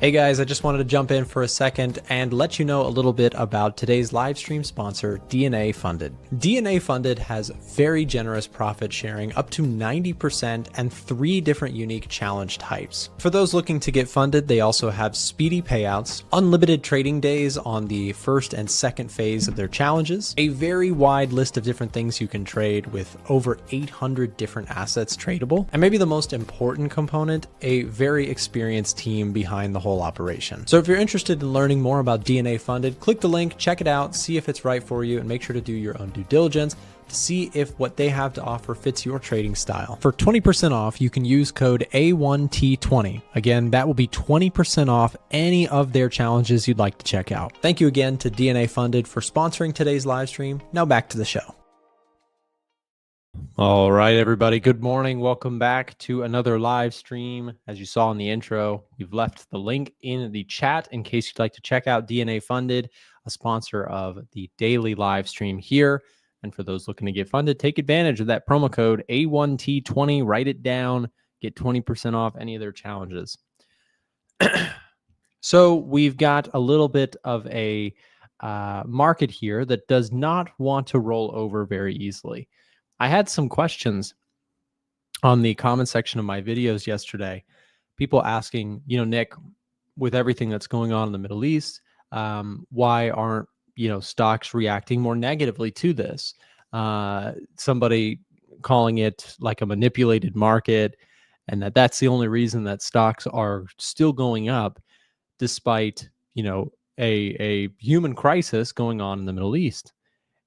Hey guys, I just wanted to jump in for a second and let you know a little bit about today's live stream sponsor, DNA Funded. DNA Funded has very generous profit sharing up to 90% and 3 different unique challenge types. For those looking to get funded, they also have speedy payouts, unlimited trading days on the first and second phase of their challenges, a very wide list of different things you can trade with over 800 different assets tradable, and maybe the most important component, a very experienced team behind the whole operation. So if you're interested in learning more about DNA Funded, click the link, check it out, see if it's right for you, and make sure to do your own due diligence to see if what they have to offer fits your trading style. For 20% off, you can use code A1T20. Again, that will be 20% off any of their challenges you'd like to check out. Thank you again to DNA Funded for sponsoring today's live stream. Now back to the show. All right, everybody. Good morning. Welcome back to another live stream. As you saw in the intro, we've left the link in the chat in case you'd like to check out DNA Funded, a sponsor of the daily live stream here. And for those looking to get funded, take advantage of that promo code A1T20. Write it down. Get 20% off any of their challenges. So we've got a little bit of a market here that does not want to roll over very easily. I had some questions on the comment section of my videos yesterday. People asking, Nick, with everything that's going on in the Middle East, why aren't, stocks reacting more negatively to this? Somebody calling it like a manipulated market, and that's the only reason that stocks are still going up despite, a human crisis going on in the Middle East.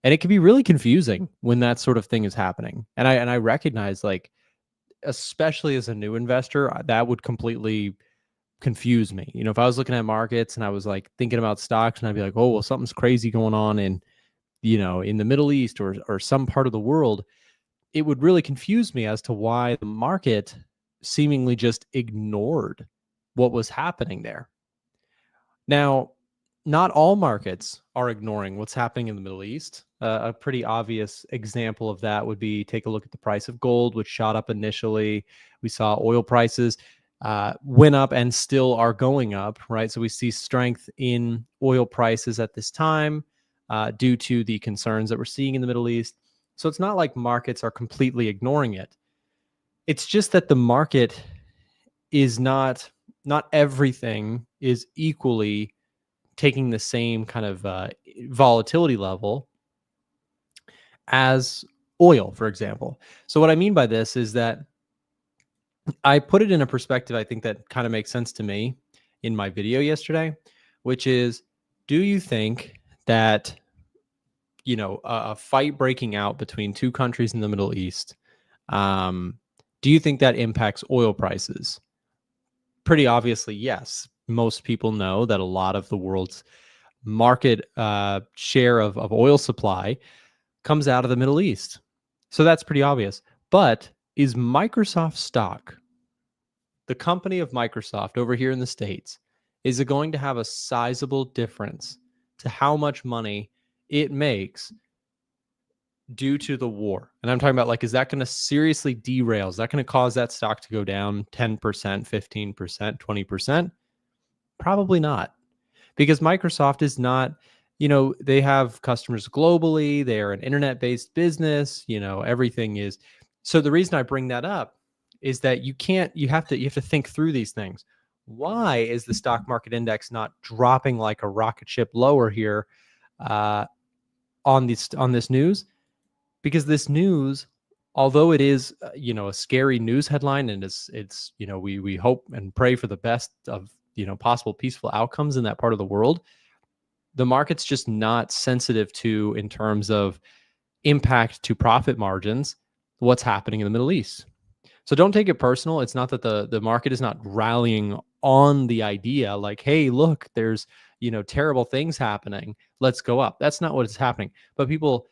And it can be really confusing when that sort of thing is happening. And I recognize, like, especially as a new investor, that would completely confuse me. If I was looking at markets and I was like thinking about stocks and I'd be like, oh, well, something's crazy going on in the Middle East or some part of the world, it would really confuse me as to why the market seemingly just ignored what was happening there. Now, not all markets are ignoring what's happening in the Middle East. A pretty obvious example of that would be, take a look at the price of gold, which shot up initially. We saw oil prices went up and still are going up, right? So we see strength in oil prices at this time due to the concerns that we're seeing in the Middle East. So it's not like markets are completely ignoring it. It's just that the market is not everything is equally taking the same kind of volatility level as oil, for example. So what I mean by this is that I put it in a perspective I think that kind of makes sense to me in my video yesterday, which is, do you think that, a fight breaking out between two countries in the Middle East, do you think that impacts oil prices? Pretty obviously, yes. Most people know that a lot of the world's market share of oil supply comes out of the Middle East. So that's pretty obvious. But is Microsoft stock, the company of Microsoft over here in the States, is it going to have a sizable difference to how much money it makes due to the war? And I'm talking about, like, is that going to seriously derail? Is that going to cause that stock to go down 10%, 15%, 20%? Probably not, because Microsoft is not, they have customers globally. They are an internet-based business. Everything is. So the reason I bring that up is that you have to think through these things. Why is the stock market index not dropping like a rocket ship lower here on this news? Because this news, although it is a scary news headline, and it's we hope and pray for the best of possible peaceful outcomes in that part of the world, the market's just not sensitive to, in terms of impact to profit margins, what's happening in the Middle East. So don't take it personal. It's not that the market is not rallying on the idea like, hey, look, there's terrible things happening, let's go up. That's not what is happening. But people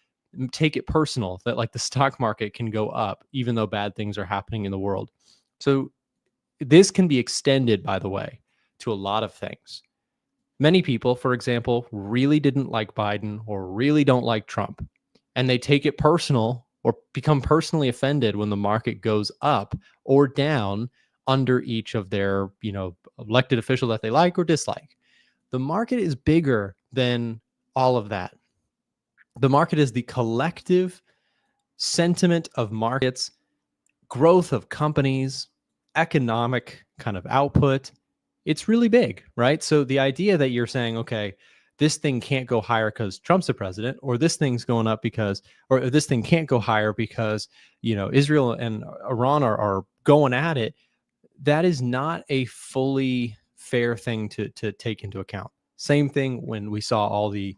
take it personal that, like, the stock market can go up even though bad things are happening in the world. So this can be extended, by the way, to a lot of things. Many people, for example, really didn't like Biden or really don't like Trump, and they take it personal or become personally offended when the market goes up or down under each of their, elected official that they like or dislike. The market is bigger than all of that. The market is the collective sentiment of markets, growth of companies, economic kind of output. It's really big, right? So the idea that you're saying, okay, this thing can't go higher because Trump's the president, or this thing's going up because, or this thing can't go higher because, Israel and Iran are going at it. That is not a fully fair thing to take into account. Same thing when we saw all the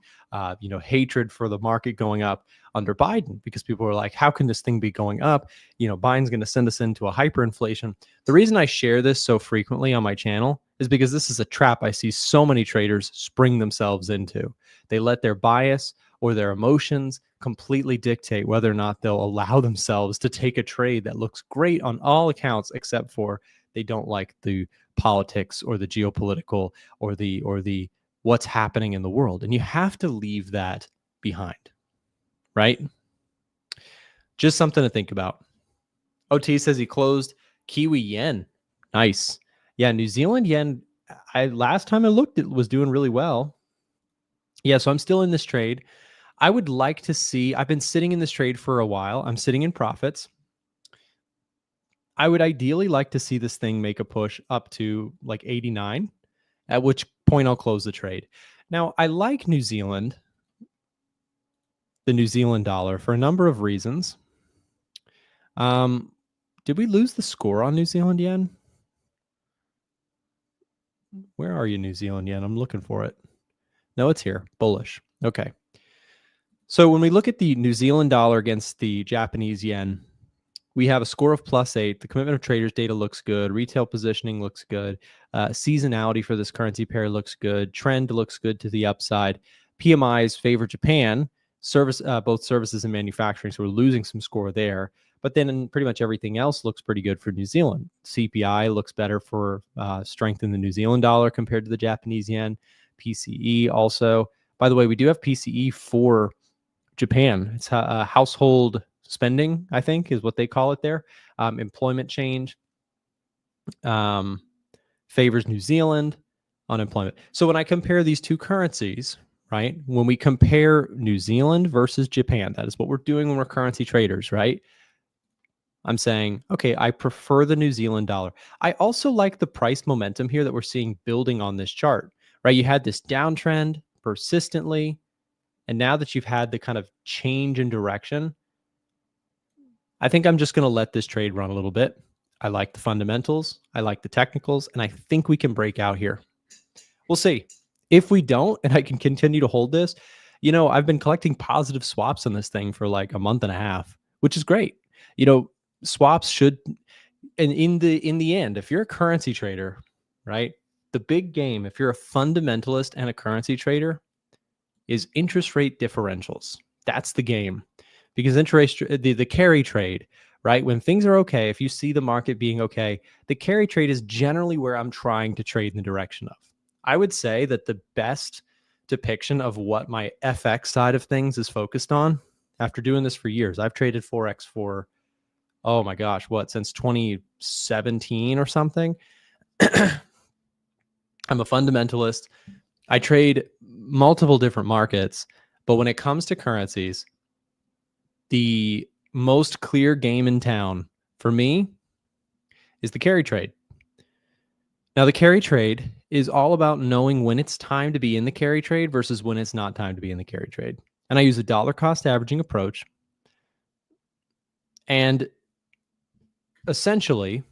hatred for the market going up under Biden, because people were like, how can this thing be going up? Biden's going to send us into a hyperinflation. The reason I share this so frequently on my channel is because this is a trap I see so many traders spring themselves into. They let their bias or their emotions completely dictate whether or not they'll allow themselves to take a trade that looks great on all accounts, except for they don't like the politics or the geopolitical or the what's happening in the world. And you have to leave that behind, right? Just something to think about. OT says he closed Kiwi yen. Nice. Yeah, New Zealand yen, last time I looked, it was doing really well. Yeah, so I'm still in this trade. I would like to see, I've been sitting in this trade for a while. I'm sitting in profits. I would ideally like to see this thing make a push up to like 89, at which point I'll close the trade. Now, I like New Zealand, the New Zealand dollar, for a number of reasons. Did we lose the score on New Zealand yen? Where are you, New Zealand yen? I'm looking for it. No, it's here. Bullish. Okay. So when we look at the New Zealand dollar against the Japanese yen, we have a score of +8. The commitment of traders data looks good. Retail positioning looks good. Seasonality for this currency pair looks good. Trend looks good to the upside. PMIs favor Japan. Both services and manufacturing, so we're losing some score there. But then pretty much everything else looks pretty good for New Zealand. CPI looks better for strength in the New Zealand dollar compared to the Japanese yen. PCE also. By the way, we do have PCE for Japan. It's household spending, I think, is what they call it there. Employment change favors New Zealand. Unemployment. So when I compare these two currencies, right, when we compare New Zealand versus Japan, that is what we're doing when we're currency traders, right? I'm saying, okay, I prefer the New Zealand dollar. I also like the price momentum here that we're seeing building on this chart, right? You had this downtrend persistently, and now that you've had the kind of change in direction, I think I'm just going to let this trade run a little bit. I like the fundamentals. I like the technicals, and I think we can break out here. We'll see. If we don't, and I can continue to hold this, I've been collecting positive swaps on this thing for like a month and a half, which is great. Swaps should, and in the end, if you're a currency trader, right, the big game, if you're a fundamentalist and a currency trader, is interest rate differentials. That's the game, because the carry trade, right, when things are okay, if you see the market being okay, the carry trade is generally where I'm trying to trade in the direction of. I would say that the best depiction of what my FX side of things is focused on, after doing this for years, I've traded Forex for, oh my gosh, since 2017 or something. I'm a fundamentalist. I trade multiple different markets, but when it comes to currencies, the most clear game in town for me is the carry trade. Now, the carry trade is all about knowing when it's time to be in the carry trade versus when it's not time to be in the carry trade. And I use a dollar cost averaging approach. And essentially,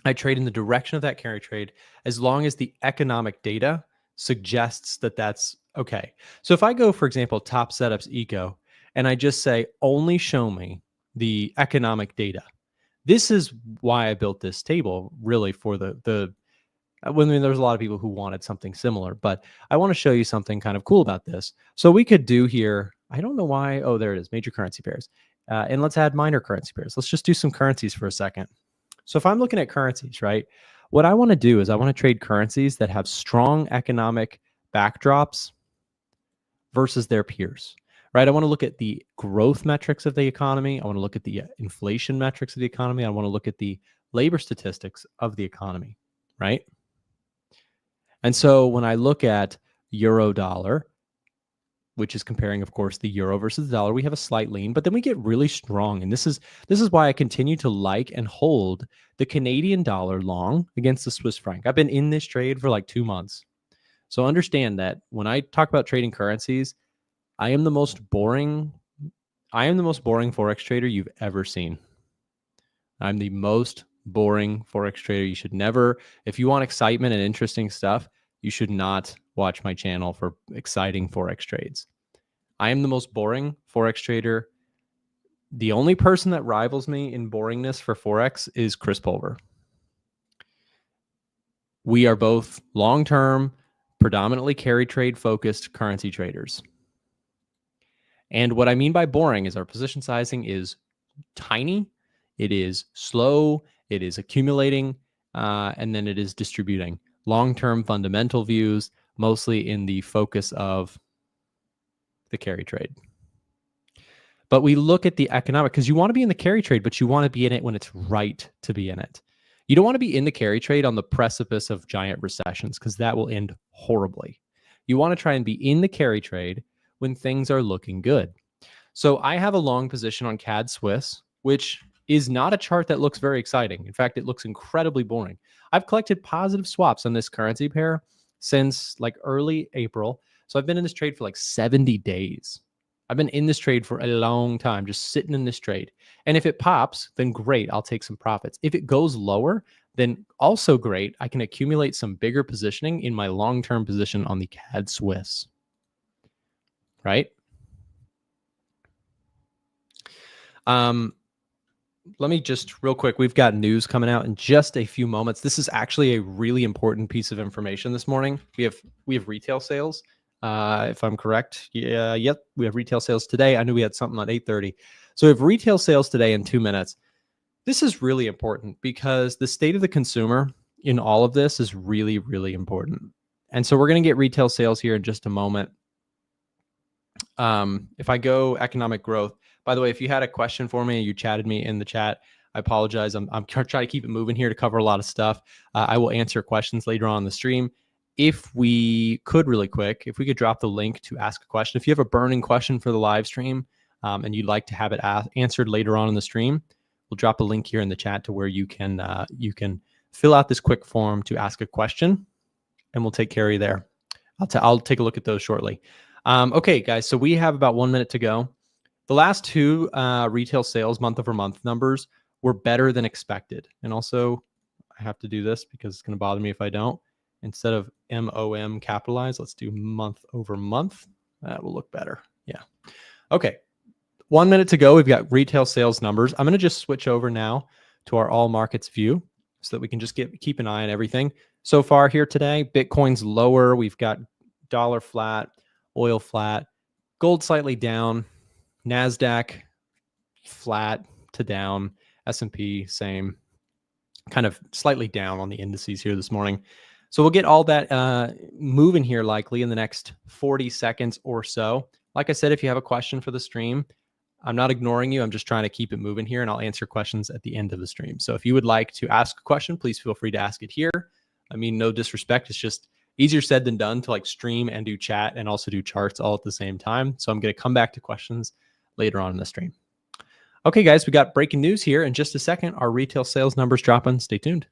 I trade in the direction of that carry trade as long as the economic data suggests that that's okay. So if I go, for example, top setups eco, and I just say, only show me the economic data. This is why I built this table, really, for there's a lot of people who wanted something similar, but I want to show you something kind of cool about this. So we could do here, I don't know why, oh, there it is, major currency pairs. And let's add minor currency pairs. Let's just do some currencies for a second. So if I'm looking at currencies, right, what I want to do is I want to trade currencies that have strong economic backdrops versus their peers, right? I want to look at the growth metrics of the economy. I want to look at the inflation metrics of the economy. I want to look at the labor statistics of the economy, right? And so when I look at euro dollar, which is comparing, of course, the euro versus the dollar, we have a slight lean, but then we get really strong. And this is why I continue to like and hold the Canadian dollar long against the Swiss franc. I've been in this trade for like 2 months. So understand that when I talk about trading currencies, I am the most boring Forex trader you've ever seen. I'm the most boring Forex trader. You should never, if you want excitement and interesting stuff, you should not watch my channel for exciting Forex trades. I am the most boring Forex trader. The only person that rivals me in boringness for Forex is Chris Pulver. We are both long-term, predominantly carry trade focused currency traders. And what I mean by boring is our position sizing is tiny, it is slow, it is accumulating, and then it is distributing. Long-term fundamental views, mostly in the focus of the carry trade. But we look at the economic, because you want to be in the carry trade, but you want to be in it when it's right to be in it. You don't want to be in the carry trade on the precipice of giant recessions, because that will end horribly. You want to try and be in the carry trade when things are looking good. So I have a long position on CAD Swiss, which is not a chart that looks very exciting. In fact, it looks incredibly boring. I've collected positive swaps on this currency pair since like early April. So I've been in this trade for like 70 days. I've been in this trade for a long time, just sitting in this trade. And if it pops, then great, I'll take some profits. If it goes lower, then also great. I can accumulate some bigger positioning in my long-term position on the CAD Swiss, right? Let me just real quick, we've got news coming out in just a few moments. This is actually a really important piece of information this morning. We have retail sales, if I'm correct. Yeah, yep, we have retail sales today. I knew we had something at 8:30. So we have retail sales today in 2 minutes. This is really important because the state of the consumer in all of this is really, really important. And so we're going to get retail sales here in just a moment. If I go economic growth, by the way, if you had a question for me and you chatted me in the chat, I apologize. I'm trying to keep it moving here to cover a lot of stuff. I will answer questions later on in the stream. If we could really quick, if we could drop the link to ask a question. If you have a burning question for the live stream and you'd like to have it answered later on in the stream, we'll drop a link here in the chat to where you can fill out this quick form to ask a question, and we'll take care of you there. I'll take a look at those shortly. Okay, guys, so we have about 1 minute to go. The last two retail sales month-over-month numbers were better than expected. And also, I have to do this because it's going to bother me if I don't. Instead of MOM capitalized, let's do month-over-month. That will look better. Yeah. Okay. 1 minute to go. We've got retail sales numbers. I'm going to just switch over now to our all markets view so that we can just keep an eye on everything. So far here today, Bitcoin's lower. We've got dollar flat, oil flat, gold slightly down, NASDAQ flat to down, S&P same, kind of slightly down on the indices here this morning. So we'll get all that moving here likely in the next 40 seconds or so. Like I said, if you have a question for the stream, I'm not ignoring you. I'm just trying to keep it moving here, and I'll answer questions at the end of the stream. So if you would like to ask a question, please feel free to ask it here. I mean, no disrespect. It's just easier said than done to like stream and do chat and also do charts all at the same time. So I'm going to come back to questions later on in the stream. Okay, guys, we got breaking news here in just a second. Our retail sales numbers dropping. Stay tuned.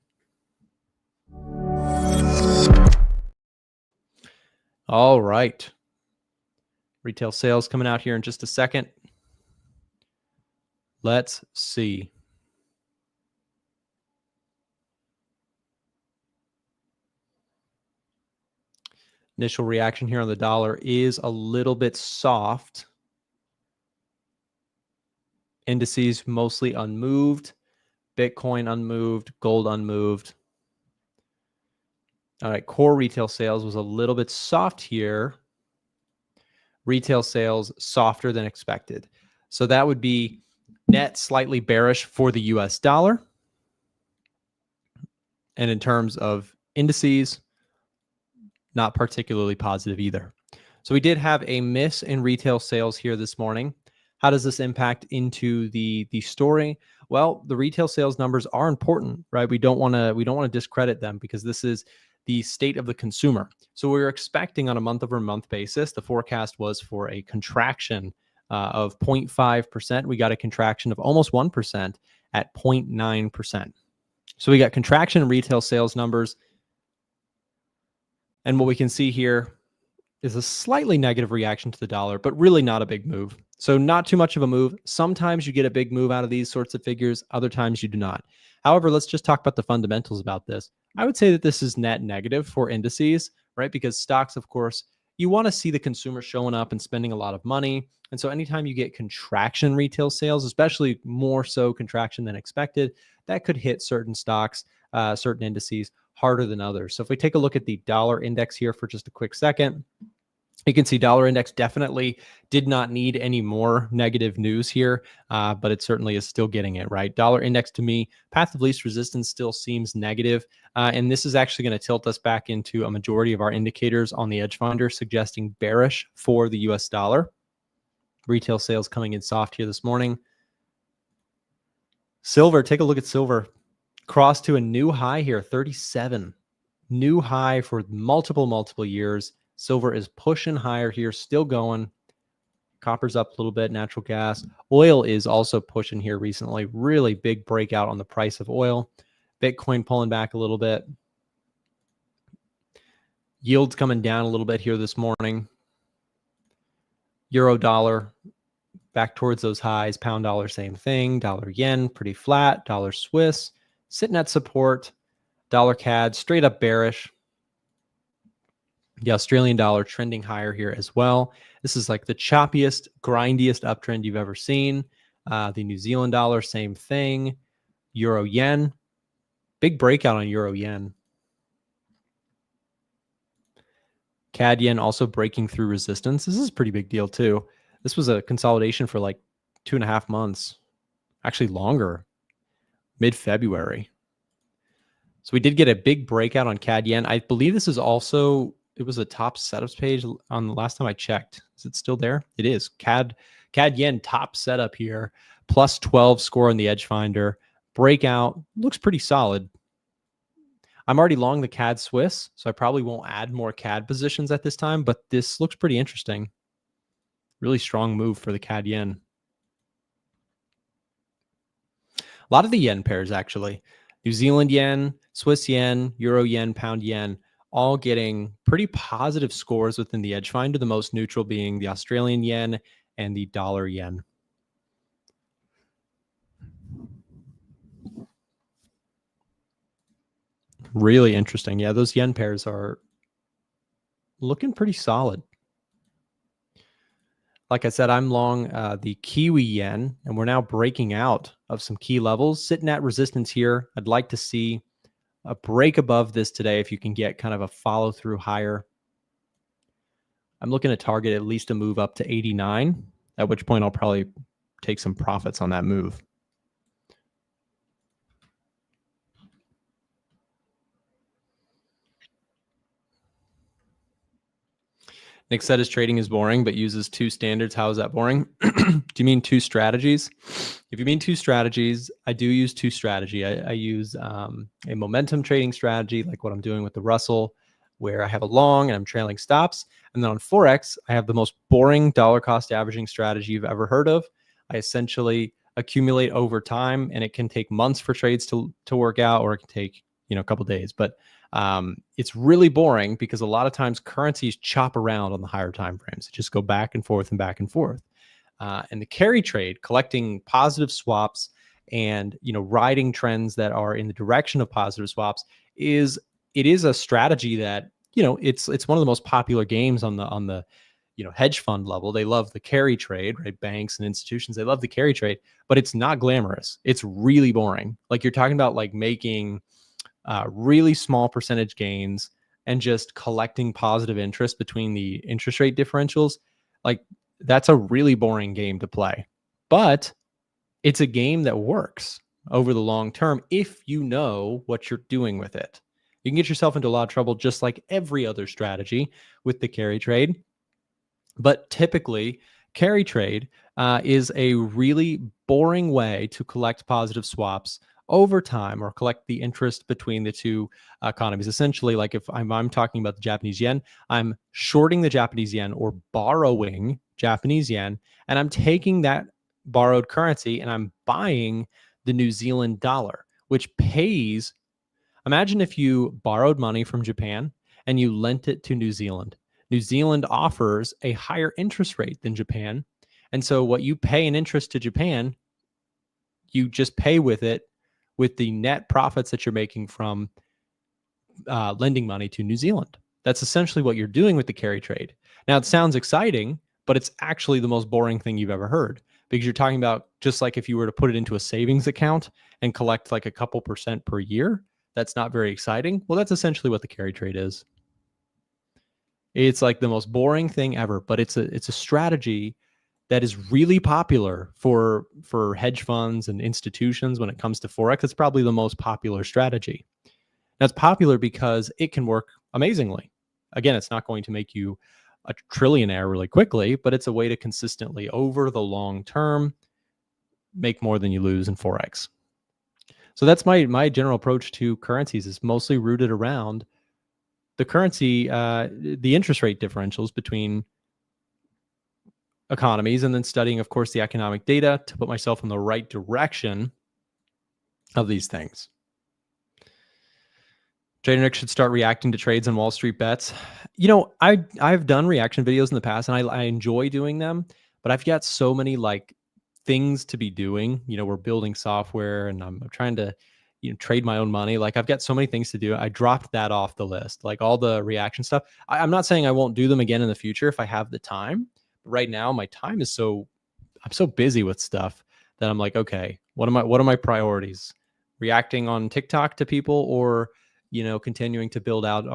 All right. Retail sales coming out here in just a second. Let's see. Initial reaction here on the dollar is a little bit soft. Indices mostly unmoved. Bitcoin unmoved. Gold unmoved. All right, core retail sales was a little bit soft here. Retail sales softer than expected. So that would be net slightly bearish for the US dollar. And in terms of indices, not particularly positive either. So we did have a miss in retail sales here this morning. How does this impact into the story? Well, the retail sales numbers are important, right? We don't want to discredit them because this is the state of the consumer. So we're expecting on a month-over-month basis, the forecast was for a contraction of 0.5%. We got a contraction of almost 1% at 0.9%. So we got contraction in retail sales numbers. And what we can see here is a slightly negative reaction to the dollar, but really not a big move. So not too much of a move. Sometimes you get a big move out of these sorts of figures. Other times you do not. However, let's just talk about the fundamentals about this. I would say that this is net negative for indices, right? Because stocks, of course, you want to see the consumer showing up and spending a lot of money. And so anytime you get contraction retail sales, especially more so contraction than expected, that could hit certain stocks, certain indices harder than others. So if we take a look at the dollar index here for just a quick second, you can see dollar index definitely did not need any more negative news here, but it certainly is still getting it, right? Dollar index to me, path of least resistance still seems negative. And this is actually going to tilt us back into a majority of our indicators on the edge finder suggesting bearish for the US dollar. Retail sales coming in soft here this morning. Silver, take a look at silver. Crossed to a new high here, 37. New high for multiple years. Silver is pushing higher here, still going. Copper's up a little bit, natural gas. Oil is also pushing here recently. Really big breakout on the price of oil. Bitcoin pulling back a little bit. Yields coming down a little bit here this morning. Euro dollar back towards those highs. Pound dollar, same thing. Dollar yen, pretty flat. Dollar Swiss, sitting at support. Dollar CAD, straight up bearish. The Australian dollar trending higher here as well. This is like the choppiest, grindiest uptrend you've ever seen. The New Zealand dollar, same thing. Euro yen, big breakout on euro yen. CAD yen also breaking through resistance. This is a pretty big deal too. This was a consolidation for like 2.5 months, actually longer, mid-February. So we did get a big breakout on CAD yen. I believe this is also, it was a top setups page on the last time I checked. Is it still there? It is. CAD yen top setup here, plus 12 score on the edge finder. Breakout looks pretty solid. I'm already long the CAD Swiss, so I probably won't add more CAD positions at this time, but this looks pretty interesting. Really strong move for the CAD yen. A lot of the yen pairs, actually. New Zealand yen, Swiss yen, Euro yen, pound yen, all getting pretty positive scores within the edge finder, the most neutral being the Australian yen and the dollar yen. Really interesting. Yeah, those yen pairs are looking pretty solid. Like I said, I'm long the Kiwi yen, and we're now breaking out of some key levels, sitting at resistance here. I'd like to see a break above this today if you can get kind of a follow through higher. I'm looking to target at least a move up to 89, at which point I'll probably take some profits on that move. Nick said his trading is boring, but uses two standards. How is that boring? Do you mean two strategies? If you mean two strategies, I do use two strategy. I use a momentum trading strategy, like what I'm doing with the Russell, where I have a long and I'm trailing stops. And then on Forex, I have the most boring dollar cost averaging strategy you've ever heard of. I essentially accumulate over time, and it can take months for trades to work out, or it can take, a couple days. But it's really boring because a lot of times currencies chop around on the higher time frames. They just go back and forth and back and forth. And the carry trade, collecting positive swaps and riding trends that are in the direction of positive swaps, is a strategy that it's one of the most popular games on the hedge fund level. They love the carry trade, right? Banks and institutions, they love the carry trade, but it's not glamorous. It's really boring. Like, you're talking about like making really small percentage gains and just collecting positive interest between the interest rate differentials. Like, that's a really boring game to play, but it's a game that works over the long term if you know what you're doing with it. You can get yourself into a lot of trouble, just like every other strategy with the carry trade. But typically, Carry trade is a really boring way to collect positive swaps over time or collect the interest between the two economies. Essentially, like if I'm talking about the Japanese yen, I'm shorting the Japanese yen or borrowing Japanese yen, and I'm taking that borrowed currency and I'm buying the New Zealand dollar, which pays. Imagine if you borrowed money from Japan and you lent it to New Zealand. New Zealand offers a higher interest rate than Japan. And so what you pay in interest to Japan, you just pay with it with the net profits that you're making from lending money to New Zealand. That's essentially what you're doing with the carry trade. Now, it sounds exciting, but it's actually the most boring thing you've ever heard because you're talking about just like if you were to put it into a savings account and collect like a couple percent per year. That's not very exciting. Well, that's essentially what the carry trade is. It's like the most boring thing ever, but it's a strategy that is really popular for hedge funds and institutions when it comes to Forex. It's probably the most popular strategy. That's popular because it can work amazingly. Again, it's not going to make you a trillionaire really quickly, but it's a way to consistently over the long term make more than you lose in Forex. So that's my general approach to currencies is mostly rooted around the currency, the interest rate differentials between economies, and then studying, of course, the economic data to put myself in the right direction of these things. Trader Nick should start reacting to trades on Wall Street bets. You know, I've done reaction videos in the past, and I enjoy doing them, but I've got so many like things to be doing. You know, we're building software, and I'm trying to trade my own money. Like I've got so many things to do. I dropped that off the list. Like all the reaction stuff. I'm not saying I won't do them again in the future if I have the time. But right now, my time is I'm so busy with stuff that I'm like, okay, what are my priorities? Reacting on TikTok to people, or continuing to build out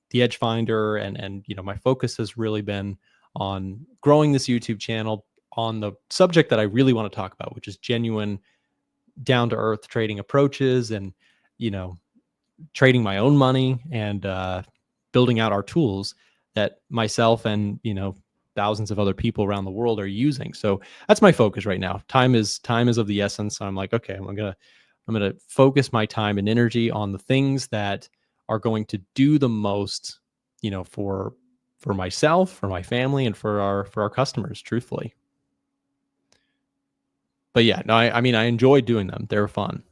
the Edge Finder, and my focus has really been on growing this YouTube channel on the subject that I really want to talk about, which is genuine down to earth trading approaches, and trading my own money, and building out our tools that myself and thousands of other people around the world are using. So that's my focus right now. Time is of the essence. So I'm like, okay, I'm gonna focus my time and energy on the things that are going to do the most, for myself, for my family, and for our customers, truthfully. But yeah, no, I mean, I enjoy doing them. They're fun.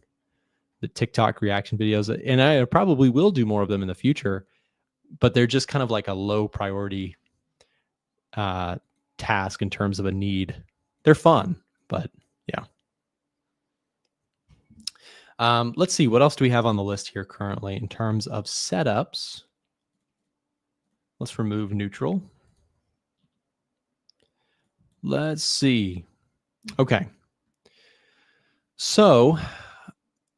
The TikTok reaction videos, and I probably will do more of them in the future, but they're just kind of like a low priority task in terms of a need. They're fun, but yeah. Let's see, what else do we have on the list here currently in terms of setups? Let's remove neutral. Let's see. Okay. So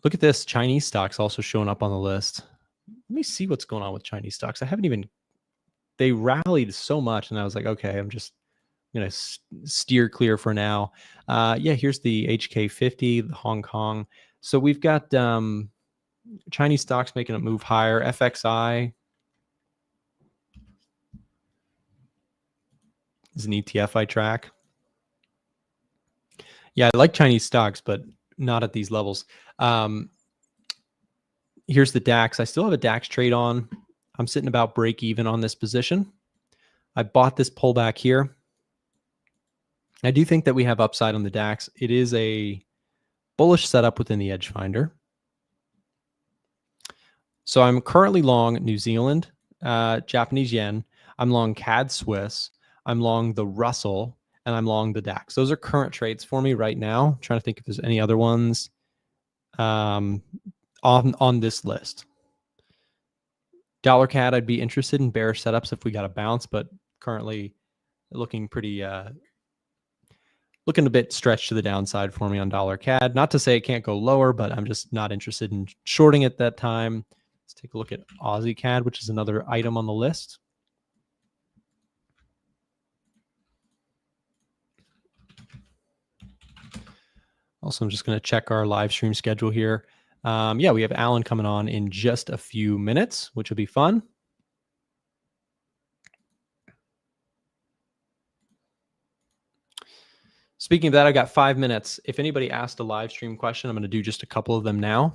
look at this. Chinese stocks also showing up on the list. Let me see what's going on with Chinese stocks. They rallied so much, and I was like, okay, I'm just going to steer clear for now. Yeah, here's the HK50, the Hong Kong. So we've got Chinese stocks making a move higher. FXI is an ETF I track. Yeah, I like Chinese stocks, but not at these levels. Here's the DAX. I still have a DAX trade on. I'm sitting about break even on this position. I bought this pullback here. I do think that we have upside on the DAX. It is a bullish setup within the Edge Finder. So I'm currently long New Zealand, Japanese yen. I'm long CAD Swiss. I'm long the Russell, and I'm long the DAX. Those are current trades for me right now. I'm trying to think if there's any other ones on this list. Dollar CAD, I'd be interested in bearish setups if we got a bounce, but currently looking pretty looking a bit stretched to the downside for me on dollar CAD. Not to say it can't go lower, but I'm just not interested in shorting at that time. Let's take a look at Aussie CAD, which is another item on the list. Also, I'm just going to check our live stream schedule here. Yeah, we have Alan coming on in just a few minutes, which will be fun. Speaking of that, I got 5 minutes. If anybody asked a live stream question, I'm going to do just a couple of them now.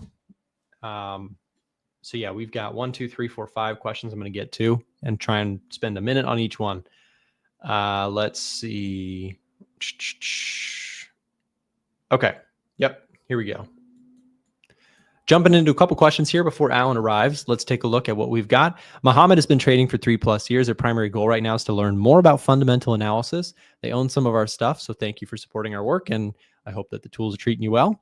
So yeah, we've got 1, 2, 3, 4, 5 questions I'm going to get to and try and spend a minute on each one. Let's see. Okay. Yep. Here we go. Jumping into a couple questions here before Alan arrives. Let's take a look at what we've got. Mohammed has been trading for 3+ years. Their primary goal right now is to learn more about fundamental analysis. They own some of our stuff, so thank you for supporting our work, and I hope that the tools are treating you well.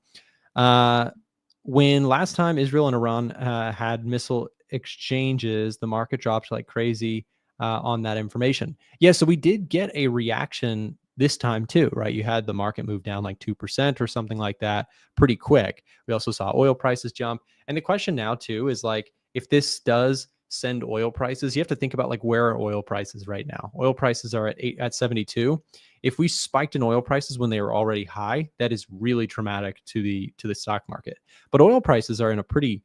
When last time Israel and Iran had missile exchanges, the market dropped like crazy on that information. Yeah, so we did get a reaction this time too, right? You had the market move down like 2% or something like that pretty quick. We also saw oil prices jump. And the question now too is like, if this does send oil prices, you have to think about like, where are oil prices right now? Oil prices are at 72. If we spiked in oil prices when they were already high, that is really traumatic to the stock market. But oil prices are in a pretty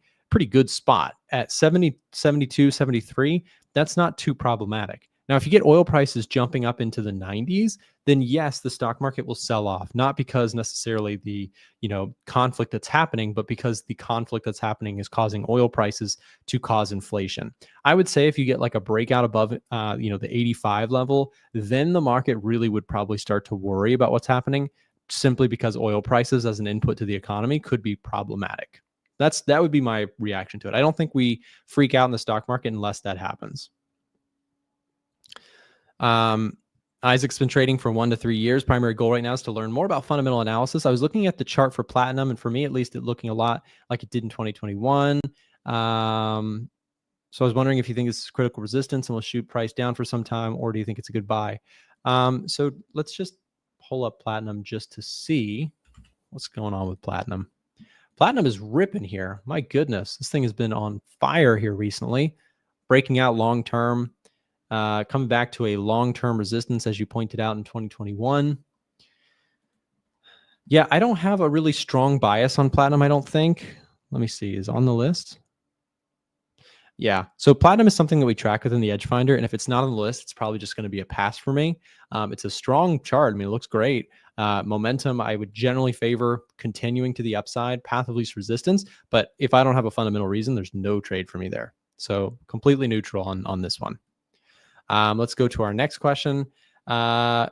good spot at 70, 72, 73. That's not too problematic. Now, if you get oil prices jumping up into the 90s, then yes, the stock market will sell off, not because necessarily the conflict that's happening, but because the conflict that's happening is causing oil prices to cause inflation. I would say if you get like a breakout above the 85 level, then the market really would probably start to worry about what's happening, simply because oil prices as an input to the economy could be problematic. That would be my reaction to it. I don't think we freak out in the stock market unless that happens. Isaac's been trading for 1 to 3 years. Primary goal right now is to learn more about fundamental analysis. I was looking at the chart for platinum, and for me, at least, it's looking a lot like it did in 2021. So I was wondering if you think this is critical resistance and will shoot price down for some time, or do you think it's a good buy? So let's just pull up platinum just to see what's going on with platinum. Platinum is ripping here. My goodness, this thing has been on fire here recently, breaking out long-term. Coming back to a long-term resistance, as you pointed out in 2021. Yeah, I don't have a really strong bias on platinum, I don't think. Let me see, is on the list? Yeah, so platinum is something that we track within the Edge Finder, and if it's not on the list, it's probably just going to be a pass for me. It's a strong chart. I mean, it looks great. Momentum, I would generally favor continuing to the upside, path of least resistance, but if I don't have a fundamental reason, there's no trade for me there. So completely neutral on this one. Let's go to our next question. I'm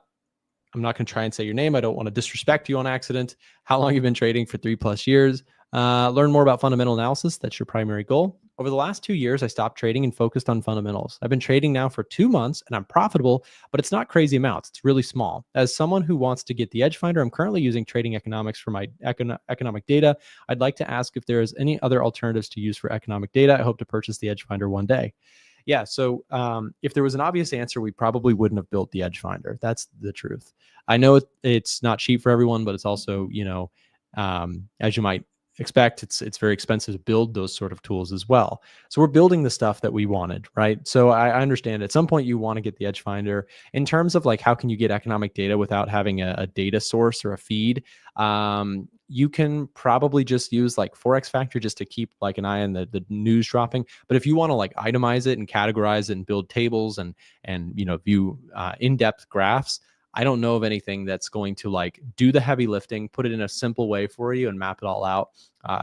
not going to try and say your name. I don't want to disrespect you on accident. How long have you been trading for 3+ years? Learn more about fundamental analysis. That's your primary goal. Over the last 2 years, I stopped trading and focused on fundamentals. I've been trading now for 2 months and I'm profitable, but it's not crazy amounts. It's really small. As someone who wants to get the Edge Finder, I'm currently using trading economics for my economic data. I'd like to ask if there is any other alternatives to use for economic data. I hope to purchase the Edge Finder one day. Yeah, so if there was an obvious answer, we probably wouldn't have built the Edge Finder. That's the truth. I know it's not cheap for everyone, but it's also, as you might expect, it's very expensive to build those sort of tools as well. So we're building the stuff that we wanted, right? So I understand at some point you want to get the Edge Finder. In terms of like, how can you get economic data without having a data source or a feed? You can probably just use like Forex Factory just to keep like an eye on the news dropping. But if you want to like itemize it and categorize it and build tables and view in-depth graphs, I don't know of anything that's going to like do the heavy lifting, put it in a simple way for you and map it all out.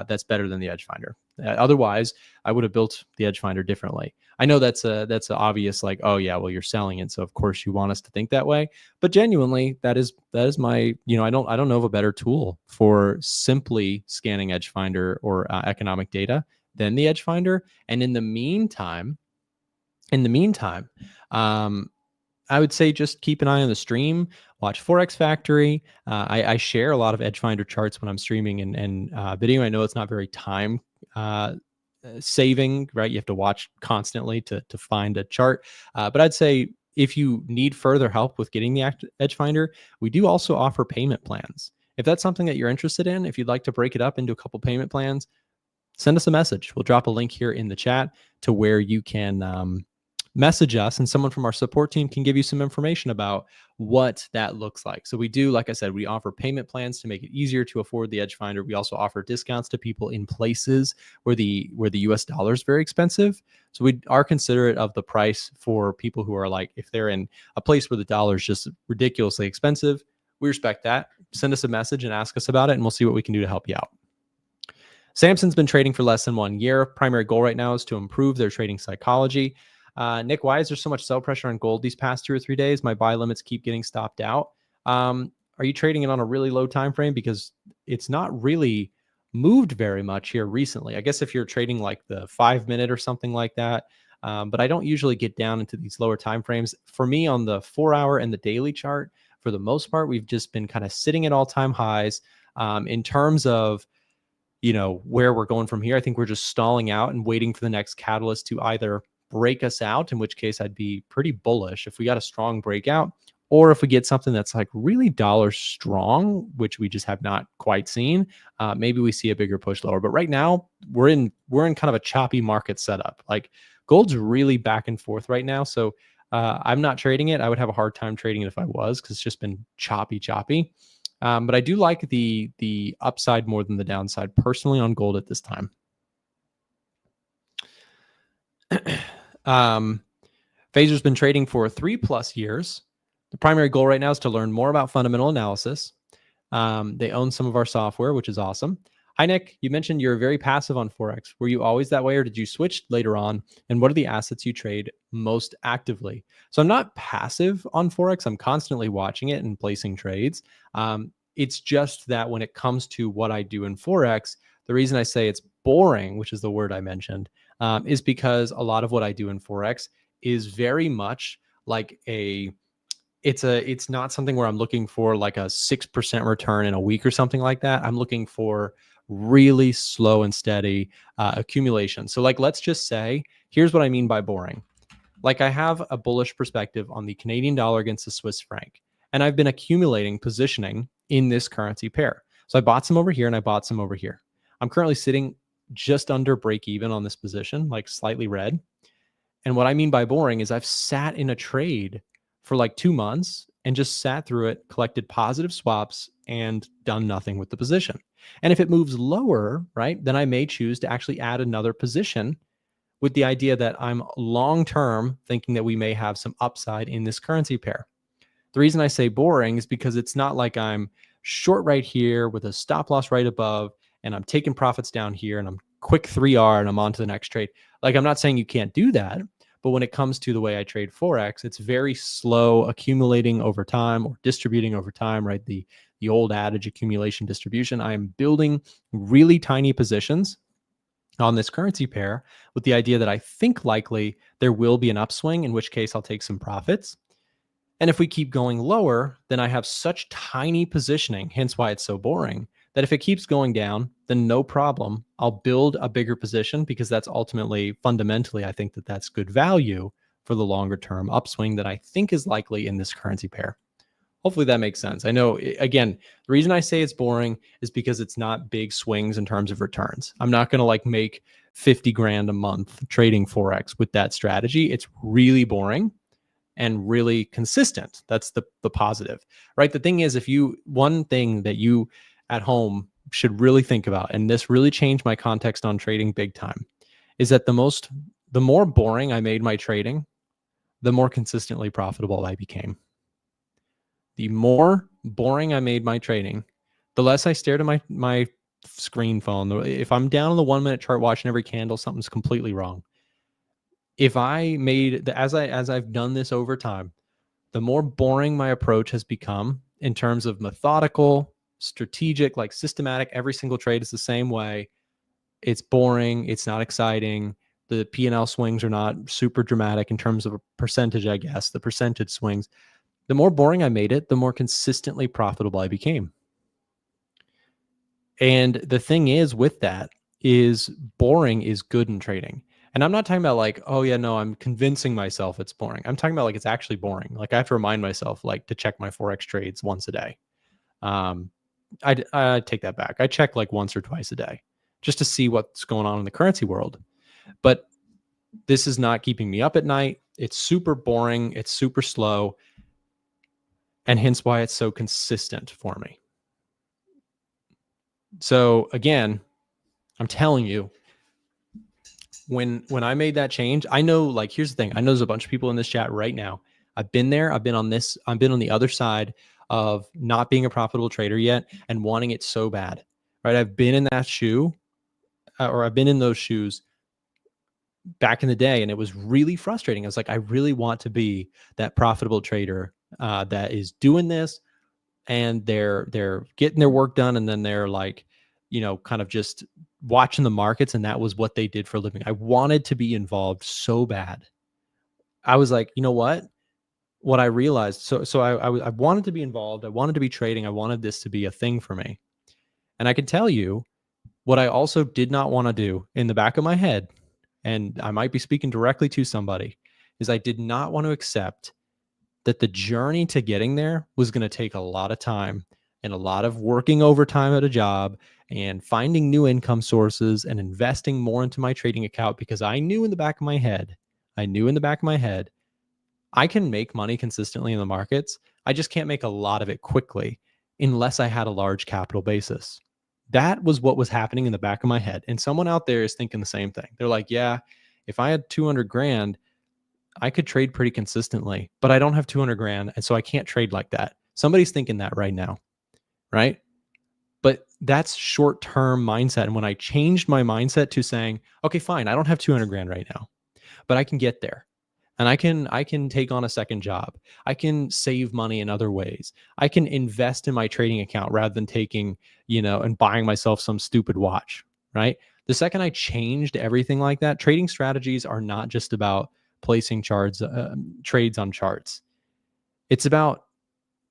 That's better than the Edge Finder. Otherwise, I would have built the Edge Finder differently. I know that's a obvious like, oh yeah, well you're selling it, so of course you want us to think that way. But genuinely, that is my I don't know of a better tool for simply scanning Edge Finder or economic data than the Edge Finder. And in the meantime, I would say just keep an eye on the stream, watch Forex Factory. I share a lot of Edge Finder charts when I'm streaming and video. I know it's not very time saving, right? You have to watch constantly to find a chart. But I'd say if you need further help with getting the Edge Finder, we do also offer payment plans. If that's something that you're interested in, if you'd like to break it up into a couple payment plans, send us a message. We'll drop a link here in the chat to where you can message us and someone from our support team can give you some information about what that looks like. So we do, like I said, we offer payment plans to make it easier to afford the Edge Finder. We also offer discounts to people in places where the US dollar is very expensive. So we are considerate of the price for people who are like, if they're in a place where the dollar is just ridiculously expensive, We respect that. Send us a message and ask us about it, and we'll see what we can do to help you out. Samson's been trading for less than 1 year. Primary goal right now is to improve their trading psychology. Nick, why is there so much sell pressure on gold these past 2 or 3 days? My buy limits keep getting stopped out. Are you trading it on a really low time frame? Because it's not really moved very much here recently. I guess if you're trading like the 5-minute or something like that, but I don't usually get down into these lower time frames. For me, on the 4-hour and the daily chart, for the most part, we've just been kind of sitting at all-time highs. In terms of where we're going from here, I think we're just stalling out and waiting for the next catalyst to either break us out, in which case I'd be pretty bullish if we got a strong breakout, or if we get something that's like really dollar strong, which we just have not quite seen, maybe we see a bigger push lower. But right now we're in kind of a choppy market setup. Like gold's really back and forth right now. So I'm not trading it. I would have a hard time trading it if I was, because it's just been choppy. But I do like the upside more than the downside personally on gold at this time. Phaser's been trading for 3+ years. The primary goal right now is to learn more about fundamental analysis. They own some of our software, which is awesome. Hi, Nick. You mentioned you're very passive on Forex. Were you always that way, or did you switch later on? And what are the assets you trade most actively? So I'm not passive on Forex. I'm constantly watching it and placing trades. It's just that when it comes to what I do in Forex, the reason I say it's boring, which is the word I mentioned, is because a lot of what I do in Forex is very much like it's not something where I'm looking for like a 6% return in a week or something like that. I'm looking for really slow and steady accumulation. So like, let's just say, here's what I mean by boring. Like I have a bullish perspective on the Canadian dollar against the Swiss franc, and I've been accumulating positioning in this currency pair. So I bought some over here and I bought some over here. I'm currently sitting just under break even on this position, like slightly red. And what I mean by boring is I've sat in a trade for like 2 months and just sat through it, collected positive swaps, and done nothing with the position. And if it moves lower, right, then I may choose to actually add another position with the idea that I'm long-term thinking that we may have some upside in this currency pair. The reason I say boring is because it's not like I'm short right here with a stop loss right above and I'm taking profits down here and I'm quick 3R and I'm on to the next trade. Like, I'm not saying you can't do that, but when it comes to the way I trade Forex, it's very slow accumulating over time or distributing over time, right? The old adage, accumulation distribution. I am building really tiny positions on this currency pair with the idea that I think likely there will be an upswing, in which case I'll take some profits. And if we keep going lower, then I have such tiny positioning, hence why it's so boring, that if it keeps going down, then no problem. I'll build a bigger position, because that's ultimately, fundamentally, I think that that's good value for the longer term upswing that I think is likely in this currency pair. Hopefully that makes sense. I know, again, the reason I say it's boring is because it's not big swings in terms of returns. I'm not going to like make 50 grand a month trading Forex with that strategy. It's really boring and really consistent. That's the positive, right? The thing is, one thing that you at home should really think about, and this really changed my context on trading big time, is that the more boring I made my trading, the more consistently profitable I became. The more boring I made my trading, the less I stared at my screen phone. If I'm down on the 1-minute chart watching every candle, something's completely wrong. If I made as I've done this over time, the more boring my approach has become in terms of methodical, strategic, like systematic. Every single trade is the same way. It's boring. It's not exciting. The P&L swings are not super dramatic in terms of a percentage, I guess, the percentage swings. The more boring I made it, the more consistently profitable I became. And the thing is with that is boring is good in trading. And I'm not talking about like, oh yeah, no, I'm convincing myself it's boring. I'm talking about like, it's actually boring. Like, I have to remind myself like to check my Forex trades once a day. I take that back. I check like once or twice a day just to see what's going on in the currency world. But this is not keeping me up at night. It's super boring. It's super slow. And hence why it's so consistent for me. So again, I'm telling you, when I made that change, I know, like, here's the thing. I know there's a bunch of people in this chat right now. I've been there. I've been on the other side of not being a profitable trader yet and wanting it so bad, right? I've been in that shoe, or I've been in those shoes back in the day, and it was really frustrating. I was like, I really want to be that profitable trader that is doing this, and they're getting their work done, and then they're like, kind of just watching the markets, and that was what they did for a living. I wanted to be involved so bad. I was like, you know what I realized, so I wanted to be involved. I wanted to be trading. I wanted this to be a thing for me. And I can tell you what I also did not want to do in the back of my head, and I might be speaking directly to somebody, is I did not want to accept that the journey to getting there was going to take a lot of time and a lot of working overtime at a job and finding new income sources and investing more into my trading account, because I knew in the back of my head, I can make money consistently in the markets. I just can't make a lot of it quickly unless I had a large capital basis. That was what was happening in the back of my head. And someone out there is thinking the same thing. They're like, yeah, if I had 200 grand, I could trade pretty consistently, but I don't have 200 grand. And so I can't trade like that. Somebody's thinking that right now, right? But that's short-term mindset. And when I changed my mindset to saying, okay, fine, I don't have 200 grand right now, but I can get there. And I can take on a second job. I can save money in other ways. I can invest in my trading account rather than taking, and buying myself some stupid watch, right? The second I changed everything like that, trading strategies are not just about placing trades on charts. It's about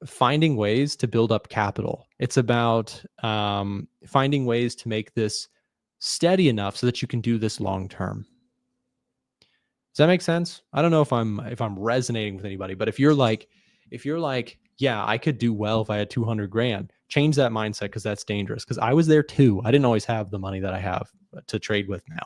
finding ways to build up capital. It's about finding ways to make this steady enough so that you can do this long term. Does that make sense? I don't know if I'm resonating with anybody, but if you're like, yeah, I could do well if I had 200 grand, change that mindset, because that's dangerous. Because I was there too. I didn't always have the money that I have to trade with now.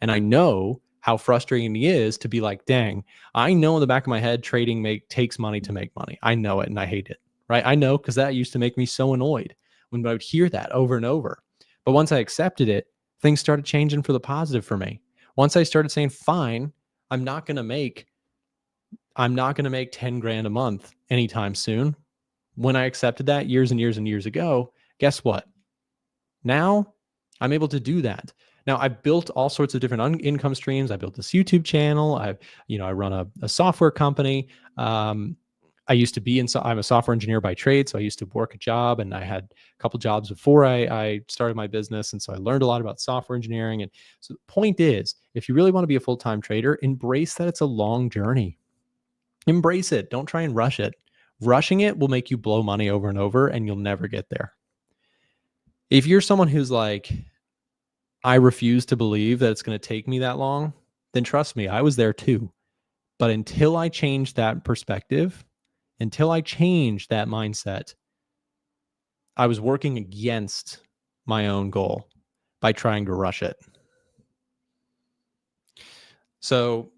And I know how frustrating it is to be like, dang, I know in the back of my head, trading takes money to make money. I know it and I hate it, right? I know, because that used to make me so annoyed when I would hear that over and over. But once I accepted it, things started changing for the positive for me. Once I started saying, fine, I'm not going to make 10 grand a month anytime soon. When I accepted that years and years and years ago, guess what? Now I'm able to do that. Now I've built all sorts of different income streams. I built this YouTube channel. I run a software company. I used to be I'm a software engineer by trade. So I used to work a job, and I had a couple jobs before I started my business. And so I learned a lot about software engineering. And so the point is, if you really want to be a full-time trader, embrace that it's a long journey. Embrace it. Don't try and rush it. Rushing it will make you blow money over and over, and you'll never get there. If you're someone who's like, I refuse to believe that it's going to take me that long, then trust me, I was there too. But until I changed that perspective, until I changed that mindset, I was working against my own goal by trying to rush it. So,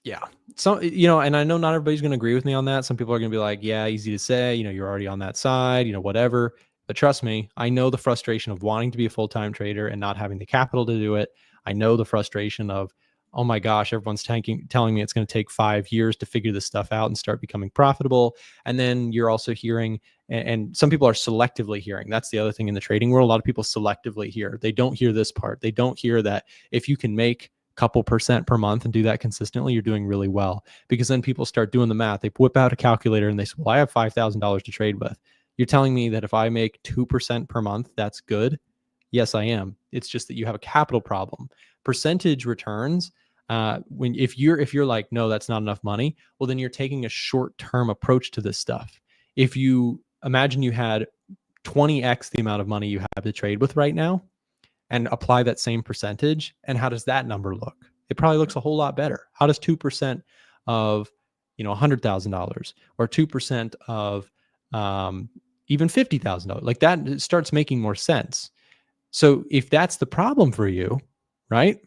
yeah. So, and I know not everybody's going to agree with me on that. Some people are going to be like, yeah, easy to say, you're already on that side, whatever. But trust me, I know the frustration of wanting to be a full-time trader and not having the capital to do it. I know the frustration of, oh my gosh, everyone's telling me it's going to take 5 years to figure this stuff out and start becoming profitable. And then you're also hearing, and some people are selectively hearing. That's the other thing in the trading world. A lot of people selectively hear. They don't hear this part. They don't hear that if you can make a couple percent per month and do that consistently, you're doing really well. Because then people start doing the math. They whip out a calculator and they say, well, I have $5,000 to trade with. You're telling me that if I make 2% per month, that's good? Yes, I am. It's just that you have a capital problem. Percentage returns, if you're like, no, that's not enough money, well, then you're taking a short-term approach to this stuff. If you imagine you had 20x the amount of money you have to trade with right now and apply that same percentage, and how does that number look? It probably looks a whole lot better. How does 2% of $100,000 or 2% of even $50,000, like that, it starts making more sense. So if that's the problem for you, right,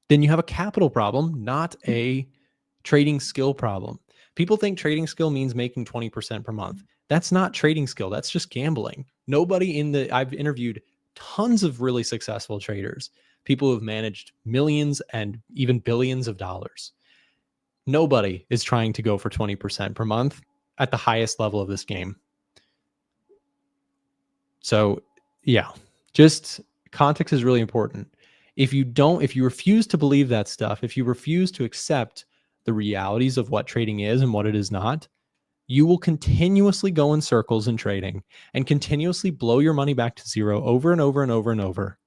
then you have a capital problem, not a trading skill problem. People think trading skill means making 20% per month. That's not trading skill. That's just gambling. I've interviewed tons of really successful traders, people who have managed millions and even billions of dollars. Nobody is trying to go for 20% per month. at the highest level of this game. So yeah, just context is really important. If you refuse to believe that stuff, if you refuse to accept the realities of what trading is and what it is not, you will continuously go in circles in trading and continuously blow your money back to zero over and over and over and over.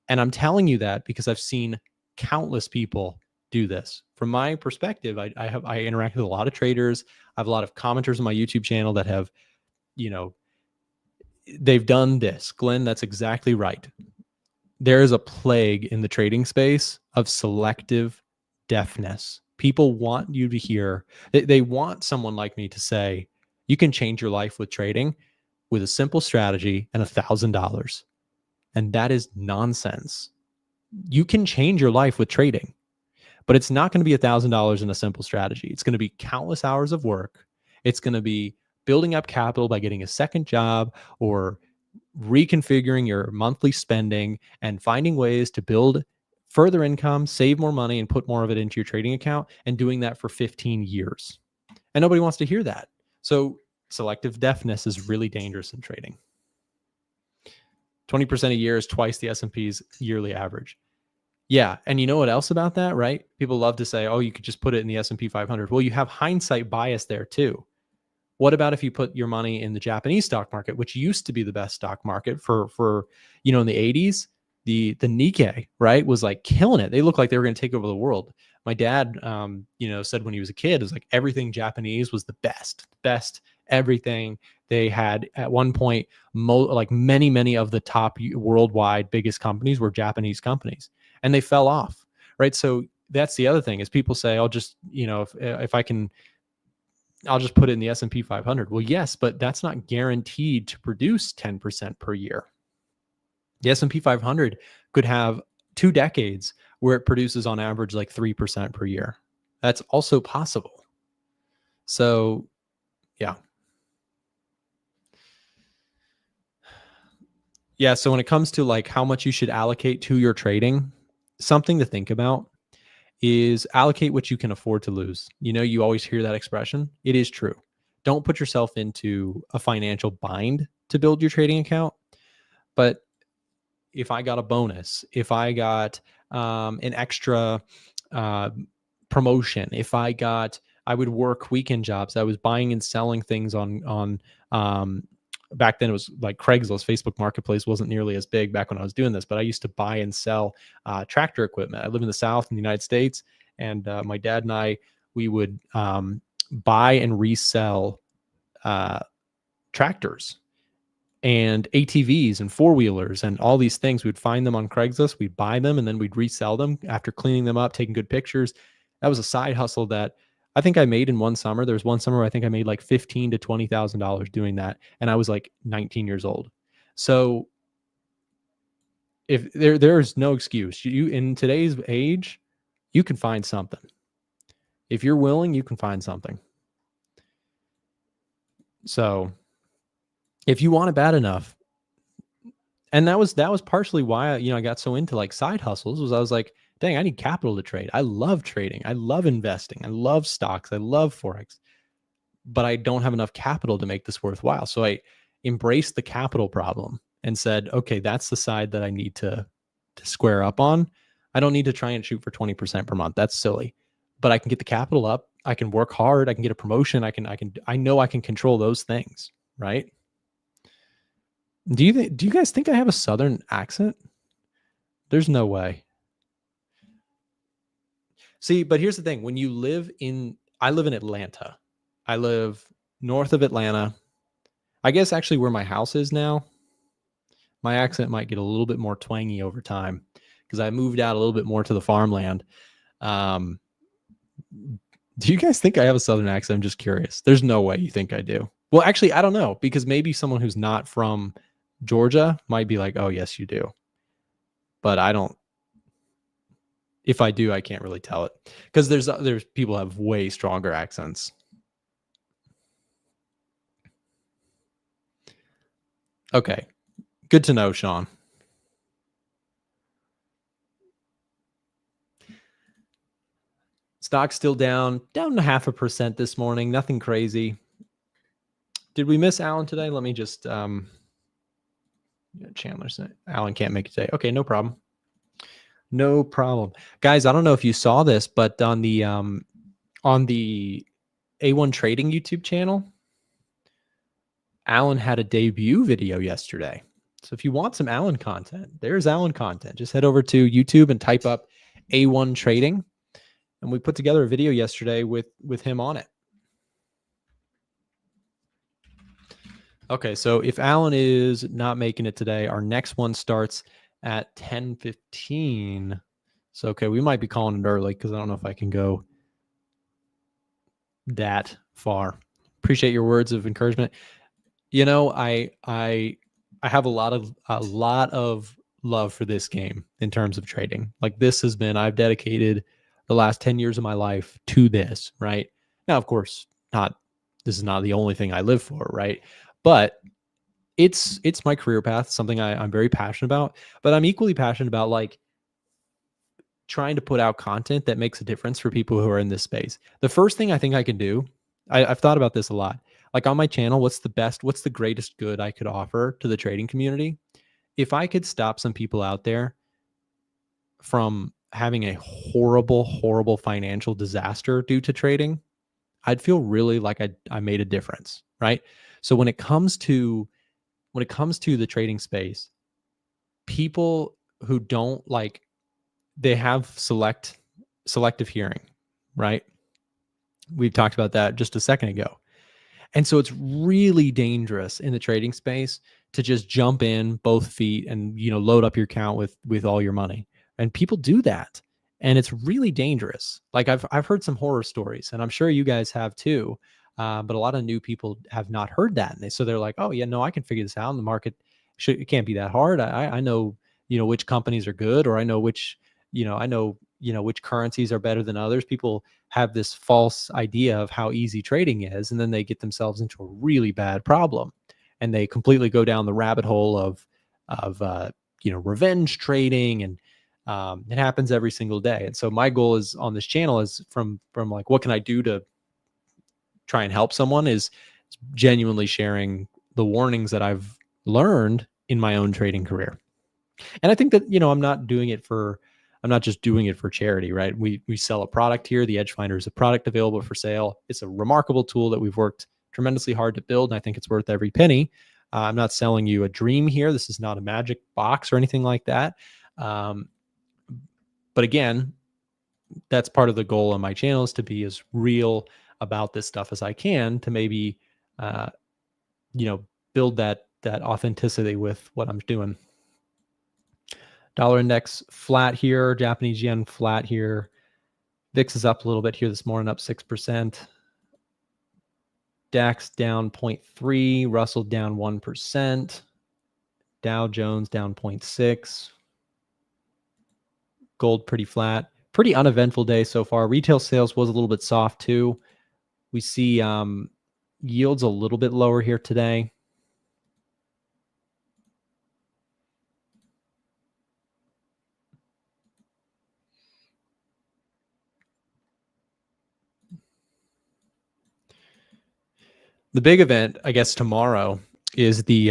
And I'm telling you that because I've seen countless people do this. From my perspective, I interact with a lot of traders. I have a lot of commenters on my YouTube channel that have, they've done this. Glenn, that's exactly right. There is a plague in the trading space of selective deafness. People want you to hear, they want someone like me to say, you can change your life with trading with a simple strategy and $1,000. And that is nonsense. You can change your life with trading, but it's not going to be $1,000 in a simple strategy. It's going to be countless hours of work. It's going to be building up capital by getting a second job or reconfiguring your monthly spending and finding ways to build further income, save more money, and put more of it into your trading account, and doing that for 15 years. And nobody wants to hear that. So selective deafness is really dangerous in trading. 20% a year is twice the S&P's yearly average. Yeah, and you know what else about that, right? People love to say, oh, you could just put it in the S&P 500. Well, you have hindsight bias there too. What about if you put your money in the Japanese stock market, which used to be the best stock market for in the 80s, the Nikkei, right, was like killing it. They looked like they were going to take over the world. My dad, said when he was a kid, it was like everything Japanese was the best everything. They had at one point, many of the top worldwide biggest companies were Japanese companies, and they fell off, right? So that's the other thing is people say, I'll just, if I can, I'll just put it in the S&P 500. Well, yes, but that's not guaranteed to produce 10% per year. The S&P 500 could have 2 decades where it produces on average like 3% per year. That's also possible. So, yeah. Yeah, so when it comes to like how much you should allocate to your trading, something to think about is allocate what you can afford to lose. You always hear that expression. It is true. Don't put yourself into a financial bind to build your trading account. But if I got a bonus, if I got an extra promotion, I would work weekend jobs. I was buying and selling things on back then it was like Craigslist. Facebook Marketplace wasn't nearly as big back when I was doing this, but I used to buy and sell tractor equipment. I live in the South in the United States, and my dad and I, we would buy and resell tractors and ATVs and four-wheelers and all these things. We'd find them on Craigslist, we'd buy them, and then we'd resell them after cleaning them up, taking good pictures. That was a side hustle that I think I made in one summer. There was one summer where I think I made like $15,000 to $20,000 doing that, and I was like 19 years old. So if there's no excuse. You in today's age, you can find something. If you're willing, you can find something. So if you want it bad enough, and that was partially why I got so into like side hustles, was I was like, dang, I need capital to trade. I love trading. I love investing. I love stocks. I love Forex, but I don't have enough capital to make this worthwhile. So I embraced the capital problem and said, okay, that's the side that I need to square up on. I don't need to try and shoot for 20% per month. That's silly, but I can get the capital up. I can work hard. I can get a promotion. I know I can control those things, right? Do you guys think I have a Southern accent? There's no way. See, but here's the thing. When you I live in Atlanta. I live north of Atlanta. I guess actually where my house is now, my accent might get a little bit more twangy over time because I moved out a little bit more to the farmland. Do you guys think I have a Southern accent? I'm just curious. There's no way you think I do. Well, actually, I don't know, because maybe someone who's not from Georgia might be like, oh, yes, you do. But I don't. If I do, I can't really tell it, because there's people have way stronger accents. Okay. Good to know, Sean. Stock's still down 0.5% this morning. Nothing crazy. Did we miss Alan today? Let me just Chandler said Alan can't make it today. Okay, no problem. No problem. Guys, I don't know if you saw this, but on the A1 Trading YouTube channel, Alan had a debut video yesterday. So if you want some Alan content, there's Alan content. Just head over to YouTube and type up A1 Trading. And we put together a video yesterday with him on it. Okay, so if Alan is not making it today, our next one starts at 10:15. So, okay, we might be calling it early because I don't know if I can go that far. Appreciate your words of encouragement. You know, I have a lot of love for this game in terms of trading. Like this has been, I've dedicated the last 10 years of my life to this, right? Now, of course, this is not the only thing I live for, right? But it's my career path, something I'm very passionate about, but I'm equally passionate about like trying to put out content that makes a difference for people who are in this space. The first thing I think I can do, I've thought about this a lot. Like on my channel, what's the greatest good I could offer to the trading community? If I could stop some people out there from having a horrible, horrible financial disaster due to trading, I'd feel really like I made a difference, right? So when it comes to the trading space, people who don't like, they have selective hearing, right? We've talked about that just a second ago. And so it's really dangerous in the trading space to just jump in both feet and, load up your account with all your money. And people do that. And it's really dangerous. Like I've heard some horror stories, and I'm sure you guys have too. But a lot of new people have not heard that. And so they're like, oh yeah, no, I can figure this out. And the market it can't be that hard. I know, which companies are good, or I know which, which currencies are better than others. People have this false idea of how easy trading is, and then they get themselves into a really bad problem, and they completely go down the rabbit hole of revenge trading, and it happens every single day. And so my goal is on this channel is from like, what can I do to try and help someone, is genuinely sharing the warnings that I've learned in my own trading career. And I think that, I'm not just doing it for charity, right? We sell a product here. The Edge Finder is a product available for sale. It's a remarkable tool that we've worked tremendously hard to build, and I think it's worth every penny. I'm not selling you a dream here. This is not a magic box or anything like that. But again, that's part of the goal on my channel, is to be as real about this stuff as I can, to maybe, build that authenticity with what I'm doing. Dollar index flat here, Japanese yen flat here. VIX is up a little bit here this morning, up 6%. DAX down 0.3, Russell down 1%. Dow Jones down 0.6. Gold pretty flat. Pretty uneventful day so far. Retail sales was a little bit soft too. We see yields a little bit lower here today. The big event, I guess, tomorrow is the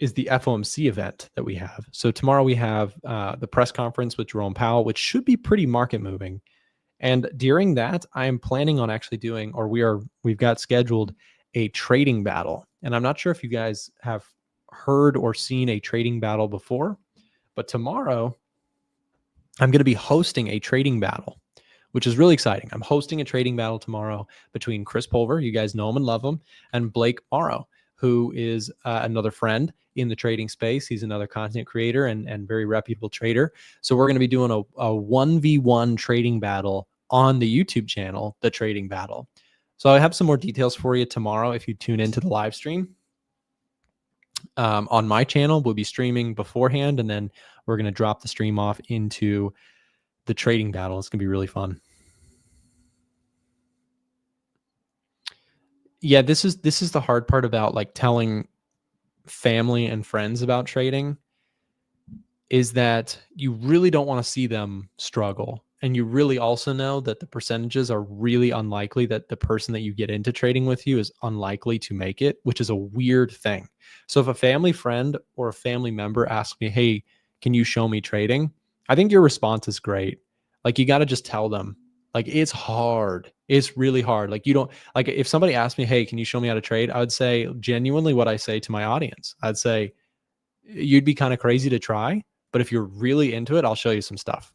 FOMC event that we have. So tomorrow we have the press conference with Jerome Powell, which should be pretty market moving. And during that, I am planning on actually doing, or we've got scheduled a trading battle. And I'm not sure if you guys have heard or seen a trading battle before, but tomorrow I'm going to be hosting a trading battle, which is really exciting. I'm hosting a trading battle tomorrow between Chris Pulver, you guys know him and love him, and Blake Morrow, who is another friend in the trading space. He's another content creator and very reputable trader. So we're going to be doing a 1v1 trading battle on the YouTube channel, The Trading Battle. So I have some more details for you tomorrow if you tune into the live stream. On my channel, we'll be streaming beforehand, and then we're going to drop the stream off into the trading battle. It's going to be really fun. Yeah, this is the hard part about like telling family and friends about trading, is that you really don't want to see them struggle. and you really also know that the percentages are really unlikely, that the person that you get into trading with you is unlikely to make it, which is a weird thing. So if a family friend or a family member asks me, hey, can you show me trading? I think your response is great. Like, you got to just tell them, like, it's hard. It's really hard. Like, you don't, like, if somebody asked me, hey, can you show me how to trade? I would say genuinely what I say to my audience. I'd say, you'd be kind of crazy to try, but if you're really into it, I'll show you some stuff.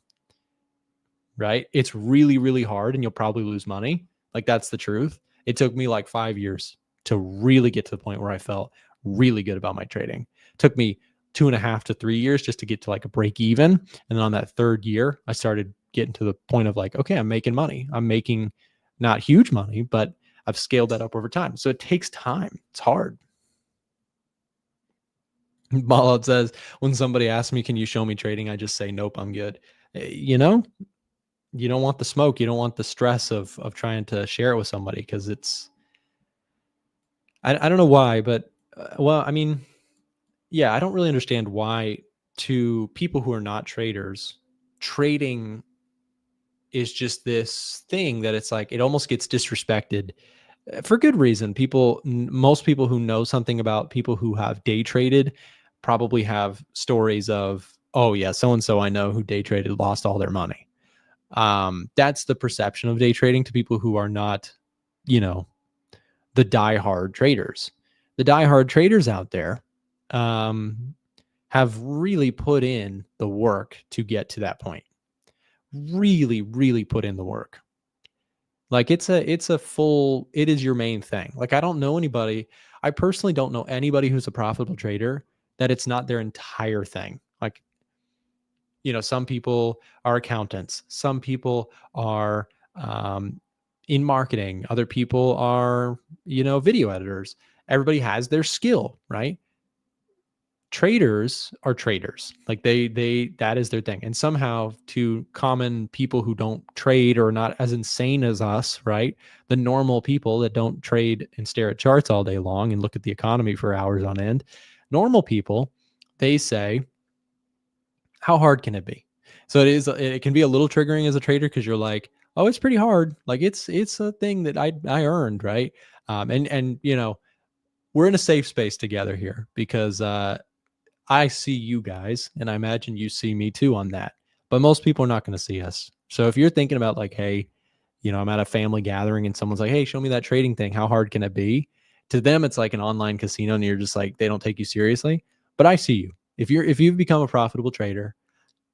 Right? It's really, really hard and you'll probably lose money. Like, that's the truth. It took me like 5 years to really get to the point where I felt really good about my trading. It took me 2.5 to 3 years just to get to like a break even. And then on that third year, I started getting to the point of like, okay, I'm making money. I'm making not huge money, but I've scaled that up over time. So it takes time. It's hard. Malad says, when somebody asks me, can you show me trading? I just say, nope, I'm good. You know, you don't want the smoke. You don't want the stress of trying to share it with somebody, because it's, I don't know why, but well, I mean, yeah, I don't really understand why to people who are not traders, trading is just this thing that it's like, it almost gets disrespected for good reason. Most people who know something about people who have day traded probably have stories of, oh yeah, so-and-so I know who day traded lost all their money. That's the perception of day trading to people who are not, you know, the diehard traders. The diehard traders out there have really put in the work to get to that point. Really, really put in the work. Like, it is your main thing. Like, I don't know anybody. I personally don't know anybody who's a profitable trader that it's not their entire thing. Like, some people are accountants, some people are in marketing, other people are, video editors. Everybody has their skill, right? Traders are traders. Like, that is their thing. And somehow, to common people who don't trade or not as insane as us, right? The normal people that don't trade and stare at charts all day long and look at the economy for hours on end, normal people, they say, how hard can it be? So it can be a little triggering as a trader, because you're like, oh, it's pretty hard. Like, it's a thing that I earned, right? And we're in a safe space together here, because I see you guys, and I imagine you see me too on that. But most people are not going to see us. So if you're thinking about like, hey, I'm at a family gathering and someone's like, hey, show me that trading thing, how hard can it be? To them, it's like an online casino, and you're just like, they don't take you seriously. But I see you. If you've become a profitable trader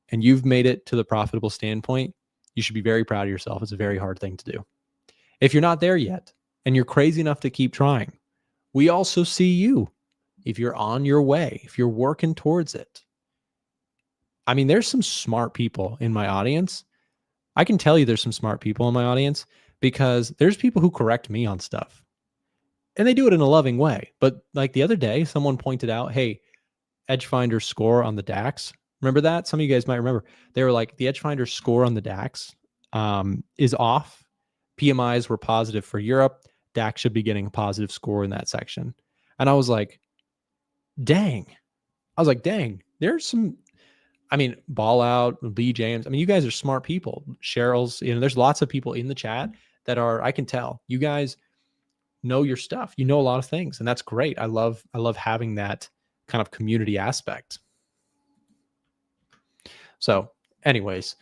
and you've made it to the profitable standpoint, you should be very proud of yourself. It's a very hard thing to do. If you're not there yet and you're crazy enough to keep trying, we also see you. If you're on your way, if you're working towards it. I mean, there's some smart people in my audience. I can tell you there's some smart people in my audience, because there's people who correct me on stuff, and they do it in a loving way. But like the other day, someone pointed out, hey, Edgefinder's score on the DAX. Remember that? Some of you guys might remember. They were like, the Edgefinder score on the DAX is off. PMIs were positive for Europe. DAX should be getting a positive score in that section. And I was like, dang. There's some, Ball Out, Lee James. I mean, you guys are smart people. Cheryl's, there's lots of people in the chat that are, I can tell you guys know your stuff. You know a lot of things, and that's great. I love having that kind of community aspect. So anyways,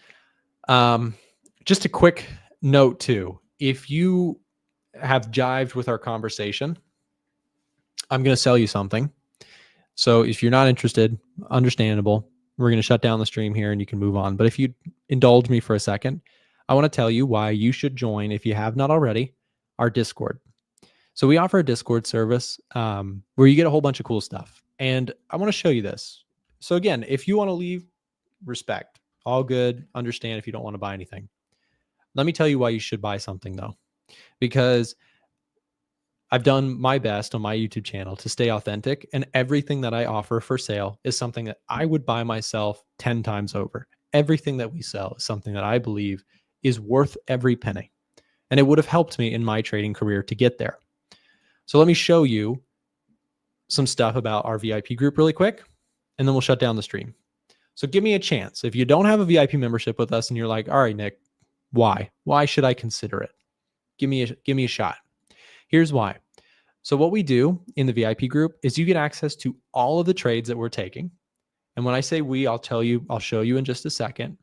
just a quick note too. If you have jived with our conversation, I'm going to sell you something. So if you're not interested, understandable. We're going to shut down the stream here and you can move on. But if you indulge me for a second, I want to tell you why you should join, if you have not already, our Discord. So we offer a Discord service where you get a whole bunch of cool stuff. And I want to show you this. So again, if you want to leave, respect, all good, understand if you don't want to buy anything. Let me tell you why you should buy something though, because I've done my best on my YouTube channel to stay authentic, and everything that I offer for sale is something that I would buy myself 10 times over. Everything that we sell is something that I believe is worth every penny, and it would have helped me in my trading career to get there. So let me show you some stuff about our VIP group really quick, and then we'll shut down the stream. So give me a chance. If you don't have a VIP membership with us and you're like, all right, Nick, why? Why should I consider it? Give me a shot. Here's why. So what we do in the VIP group is you get access to all of the trades that we're taking. And when I say we, I'll show you in just a second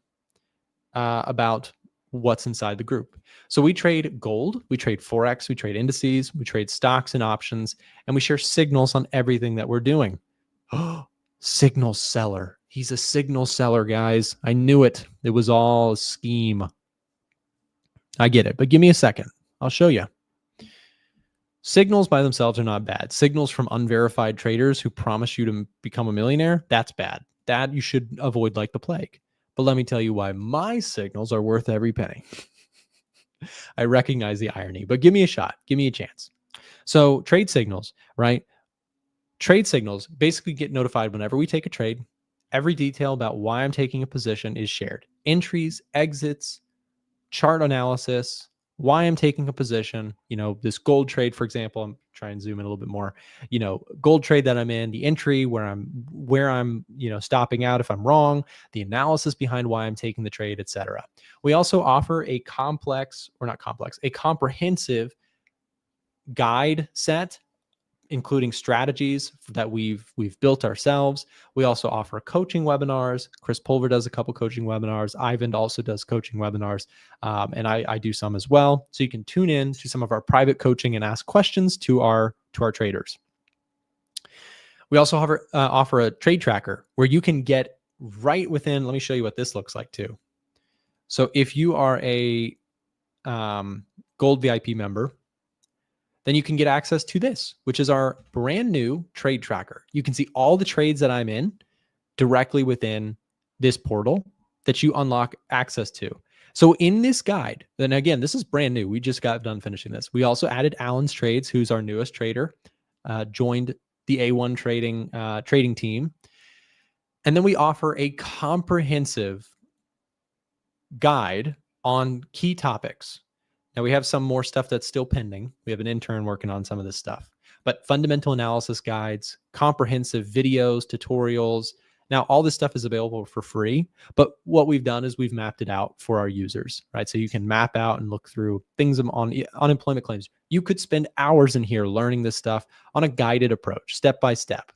about what's inside the group. So we trade gold, we trade Forex, we trade indices, we trade stocks and options, and we share signals on everything that we're doing. Signal seller. He's a signal seller, guys. I knew it. It was all a scheme. I get it, but give me a second. I'll show you. Signals by themselves are not bad. Signals from unverified traders who promise you to become a millionaire, that's bad. That you should avoid like the plague. But let me tell you why my signals are worth every penny. I recognize the irony, but give me a shot. Give me a chance. So trade signals, right? Trade signals basically get notified whenever we take a trade. Every detail about why I'm taking a position is shared. Entries, exits, chart analysis, why I'm taking a position, this gold trade, for example. I'm trying to zoom in a little bit more, gold trade that I'm in, the entry where I'm stopping out if I'm wrong, the analysis behind why I'm taking the trade, etc. We also offer a comprehensive guide set, including strategies that we've built ourselves. We also offer coaching webinars. Chris Pulver does a couple coaching webinars. Ivan also does coaching webinars, and I do some as well. So you can tune in to some of our private coaching and ask questions to our traders. We also offer a trade tracker where you can get right within. Let me show you what this looks like too. So if you are a Gold VIP member, then you can get access to this, which is our brand new trade tracker. You can see all the trades that I'm in directly within this portal that you unlock access to. So in this guide, then again, this is brand new. We just got done finishing this. We also added Alan's Trades, who's our newest trader, joined the A1 trading team. And then we offer a comprehensive guide on key topics. Now we have some more stuff that's still pending. We have an intern working on some of this stuff, but fundamental analysis guides, comprehensive videos, tutorials. Now all this stuff is available for free, but what we've done is we've mapped it out for our users, right? So you can map out and look through things on unemployment claims. You could spend hours in here learning this stuff on a guided approach, step by step.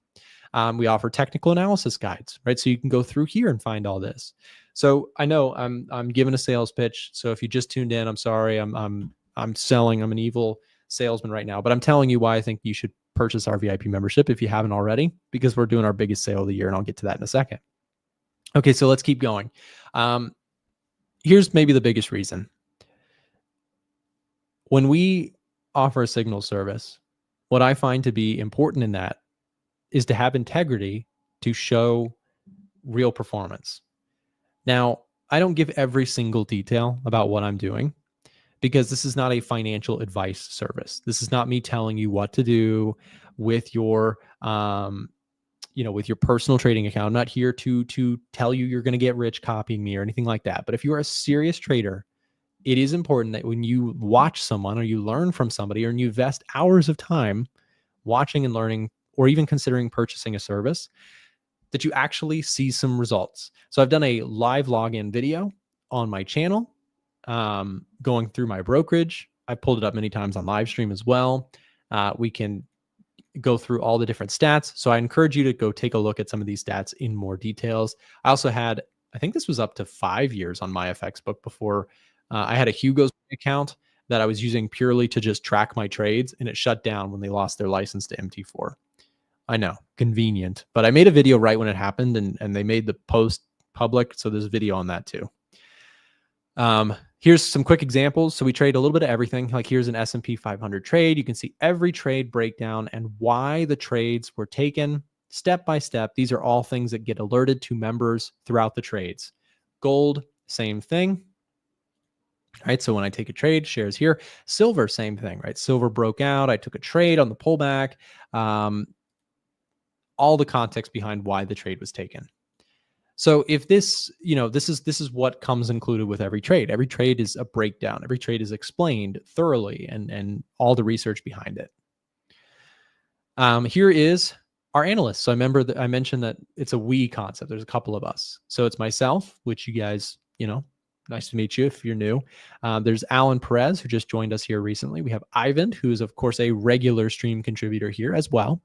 We offer technical analysis guides, right? So you can go through here and find all this. So I know I'm giving a sales pitch. So if you just tuned in, I'm sorry. I'm selling. I'm an evil salesman right now, but I'm telling you why I think you should purchase our VIP membership if you haven't already, because we're doing our biggest sale of the year, and I'll get to that in a second. Okay, so let's keep going. Here's maybe the biggest reason. When we offer a signal service, what I find to be important in that is to have integrity to show real performance. Now, I don't give every single detail about what I'm doing because this is not a financial advice service. This is not me telling you what to do with your, with your personal trading account. I'm not here to tell you you're going to get rich copying me or anything like that. But if you are a serious trader, it is important that when you watch someone or you learn from somebody or you invest hours of time watching and learning, or even considering purchasing a service, that you actually see some results. So I've done a live login video on my channel, going through my brokerage. I pulled it up many times on live stream as well. We can go through all the different stats. So I encourage you to go take a look at some of these stats in more details. I also had, I think this was up to 5 years on my FX book before I had a Hugo's account that I was using purely to just track my trades, and it shut down when they lost their license to MT4. I know, convenient, but I made a video right when it happened, and they made the post public. So there's a video on that too. Here's some quick examples. So we trade a little bit of everything. Like here's an SP500 trade. You can see every trade breakdown and why the trades were taken step by step. These are all things that get alerted to members throughout the trades. Gold, same thing. Right. So when I take a trade, shares here. Silver, same thing, right? Silver broke out. I took a trade on the pullback. All the context behind why the trade was taken. So if this, this is what comes included with every trade. Every trade is a breakdown. Every trade is explained thoroughly and all the research behind it. Here is our analysts. So I remember that I mentioned that it's a we concept. There's a couple of us. So it's myself, which you guys, nice to meet you if you're new. There's Alan Perez, who just joined us here recently. We have Ivan, who is, of course, a regular stream contributor here as well.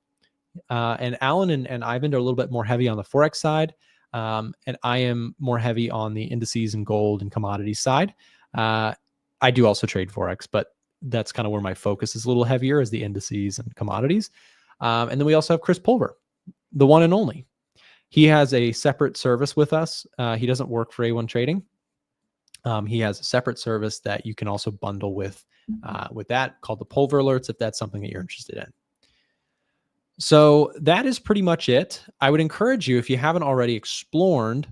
And Alan and Ivan are a little bit more heavy on the Forex side. And I am more heavy on the indices and gold and commodities side. I do also trade Forex, but that's kind of where my focus is a little heavier, is the indices and commodities. And then we also have Chris Pulver, the one and only. He has a separate service with us. He doesn't work for A1 Trading. He has a separate service that you can also bundle with that, called the Pulver Alerts, if that's something that you're interested in. So that is pretty much it. I would encourage you, if you haven't already explored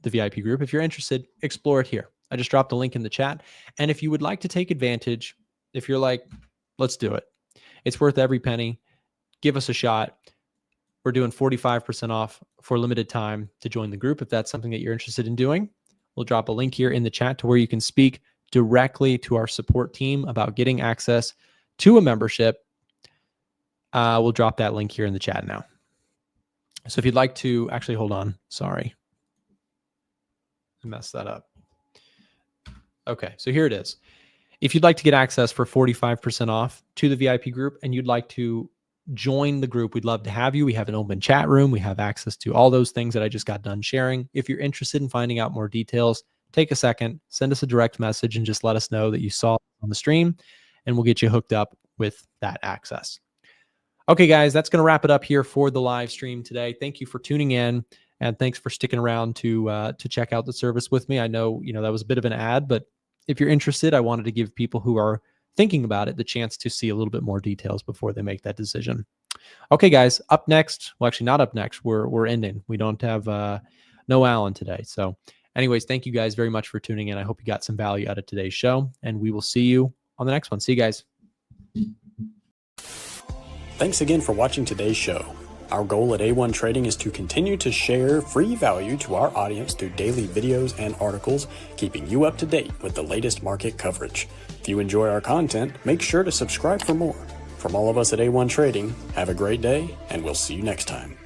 the VIP group, if you're interested, explore it here. I just dropped a link in the chat. And if you would like to take advantage, if you're like, let's do it, it's worth every penny, give us a shot. We're doing 45% off for limited time to join the group. If that's something that you're interested in doing, we'll drop a link here in the chat to where you can speak directly to our support team about getting access to a membership. We'll drop that link here in the chat now. So if you'd like to, actually, hold on. Sorry. I messed that up. Okay, so here it is. If you'd like to get access for 45% off to the VIP group and you'd like to join the group, we'd love to have you. We have an open chat room. We have access to all those things that I just got done sharing. If you're interested in finding out more details, take a second, send us a direct message and just let us know that you saw it on the stream, and we'll get you hooked up with that access. Okay, guys, that's going to wrap it up here for the live stream today. Thank you for tuning in, and thanks for sticking around to check out the service with me. I know, that was a bit of an ad, but if you're interested, I wanted to give people who are thinking about it the chance to see a little bit more details before they make that decision. Okay, guys, up next, well, actually not up next, we're ending. We don't have no Alan today. So anyways, thank you guys very much for tuning in. I hope you got some value out of today's show, and we will see you on the next one. See you guys. Thanks again for watching today's show. Our goal at A1 Trading is to continue to share free value to our audience through daily videos and articles, keeping you up to date with the latest market coverage. If you enjoy our content, make sure to subscribe for more. From all of us at A1 Trading, have a great day, and we'll see you next time.